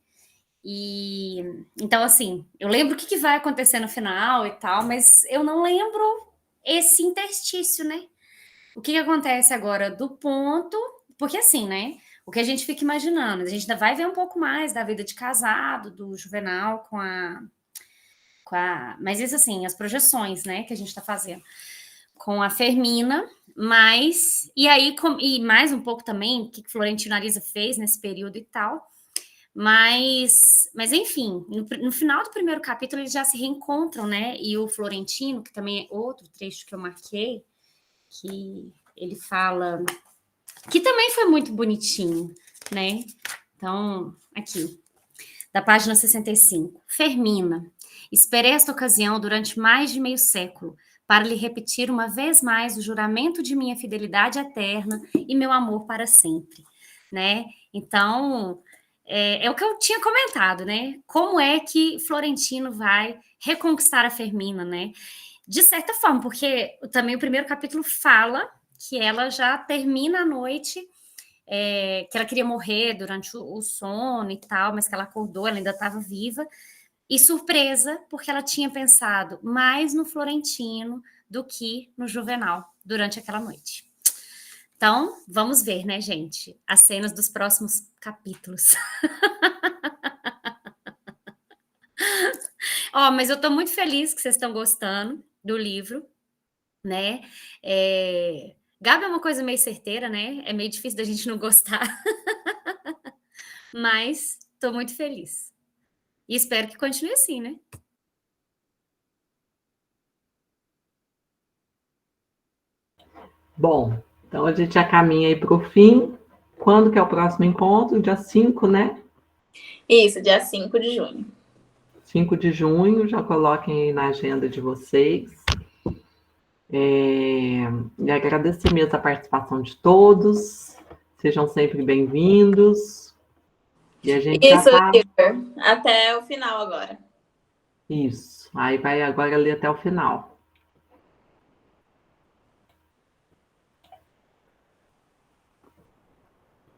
Então, assim, eu lembro o que vai acontecer no final e tal, mas eu não lembro esse interstício, né? O que acontece agora do ponto... Porque, assim, né? O que a gente fica imaginando, a gente ainda vai ver um pouco mais da vida de casado do Juvenal com a... Mas isso, assim, as projeções, né? Que a gente está fazendo com a Fermina, mas... E aí, e mais um pouco também, o que Florentino Ariza fez nesse período e tal... Mas enfim, no final do primeiro capítulo eles já se reencontram, né? E o Florentino, que também é outro trecho que eu marquei, que ele fala, que também foi muito bonitinho, né? Então, aqui, da página 65. Fermina, esperei esta ocasião durante mais de meio século para lhe repetir uma vez mais o juramento de minha fidelidade eterna e meu amor para sempre, né? Então... É o que eu tinha comentado, né? Como é que Florentino vai reconquistar a Fermina, né? De certa forma, porque também o primeiro capítulo fala que ela já termina a noite, que ela queria morrer durante o sono e tal, mas que ela acordou, ela ainda estava viva, e surpresa, porque ela tinha pensado mais no Florentino do que no Juvenal durante aquela noite. Então, vamos ver, né, gente? As cenas dos próximos capítulos. Ó, mas eu tô muito feliz que vocês estão gostando do livro, né? Gabi é uma coisa meio certeira, né? É meio difícil da gente não gostar. Mas tô muito feliz. E espero que continue assim, né? Bom, então a gente já caminha aí para o fim. Quando que é o próximo encontro? Dia 5, né? Isso, dia 5 de junho. 5 de junho, já coloquem aí na agenda de vocês. E agradecer mesmo a participação de todos. Sejam sempre bem-vindos. E a gente Isso, já tá... Igor. Até o final agora. Isso. Aí vai agora ler até o final.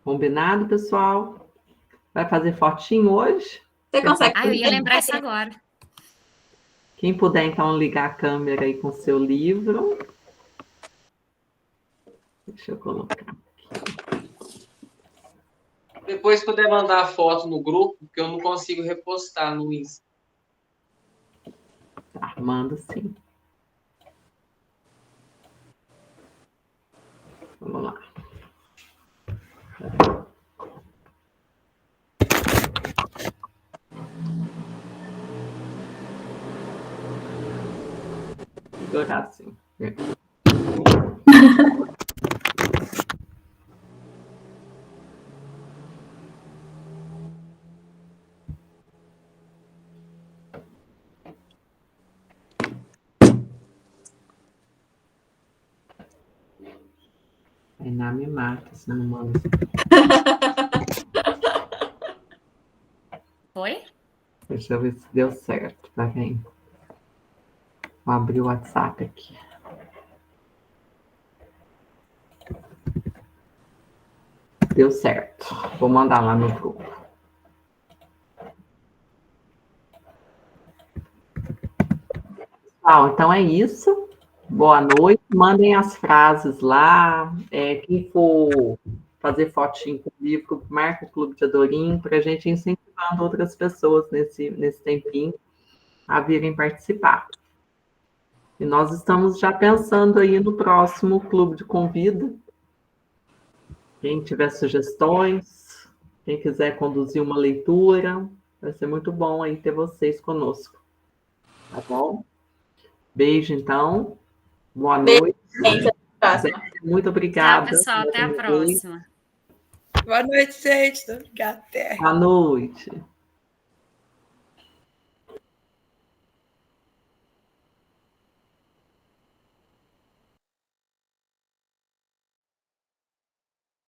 Combinado, pessoal? Vai fazer fotinho hoje? Você consegue? Ah, eu ia lembrar isso agora. Quem puder, então, ligar a câmera aí com o seu livro. Deixa eu colocar aqui. Depois puder mandar a foto no grupo, porque eu não consigo repostar no Insta. Tá, mando sim. Vamos lá. Segurar assim. Tainá me mata se não manda. Foi? Deixa eu ver se deu certo, tá vendo? Vou abrir o WhatsApp aqui. Deu certo. Vou mandar lá no grupo. Pessoal, então é isso. Boa noite. Mandem as frases lá. Quem for fazer fotinho com o livro, marca o Clube de Adorim para a gente incentivando outras pessoas nesse tempinho a virem participar. E nós estamos já pensando aí no próximo Clube de Convida. Quem tiver sugestões, quem quiser conduzir uma leitura, vai ser muito bom aí ter vocês conosco. Tá bom? Beijo, então. Boa noite. Gente, até a próxima. Muito obrigada. Tchau, pessoal. Até a próxima. Boa noite, gente. Obrigada. Até. Boa noite.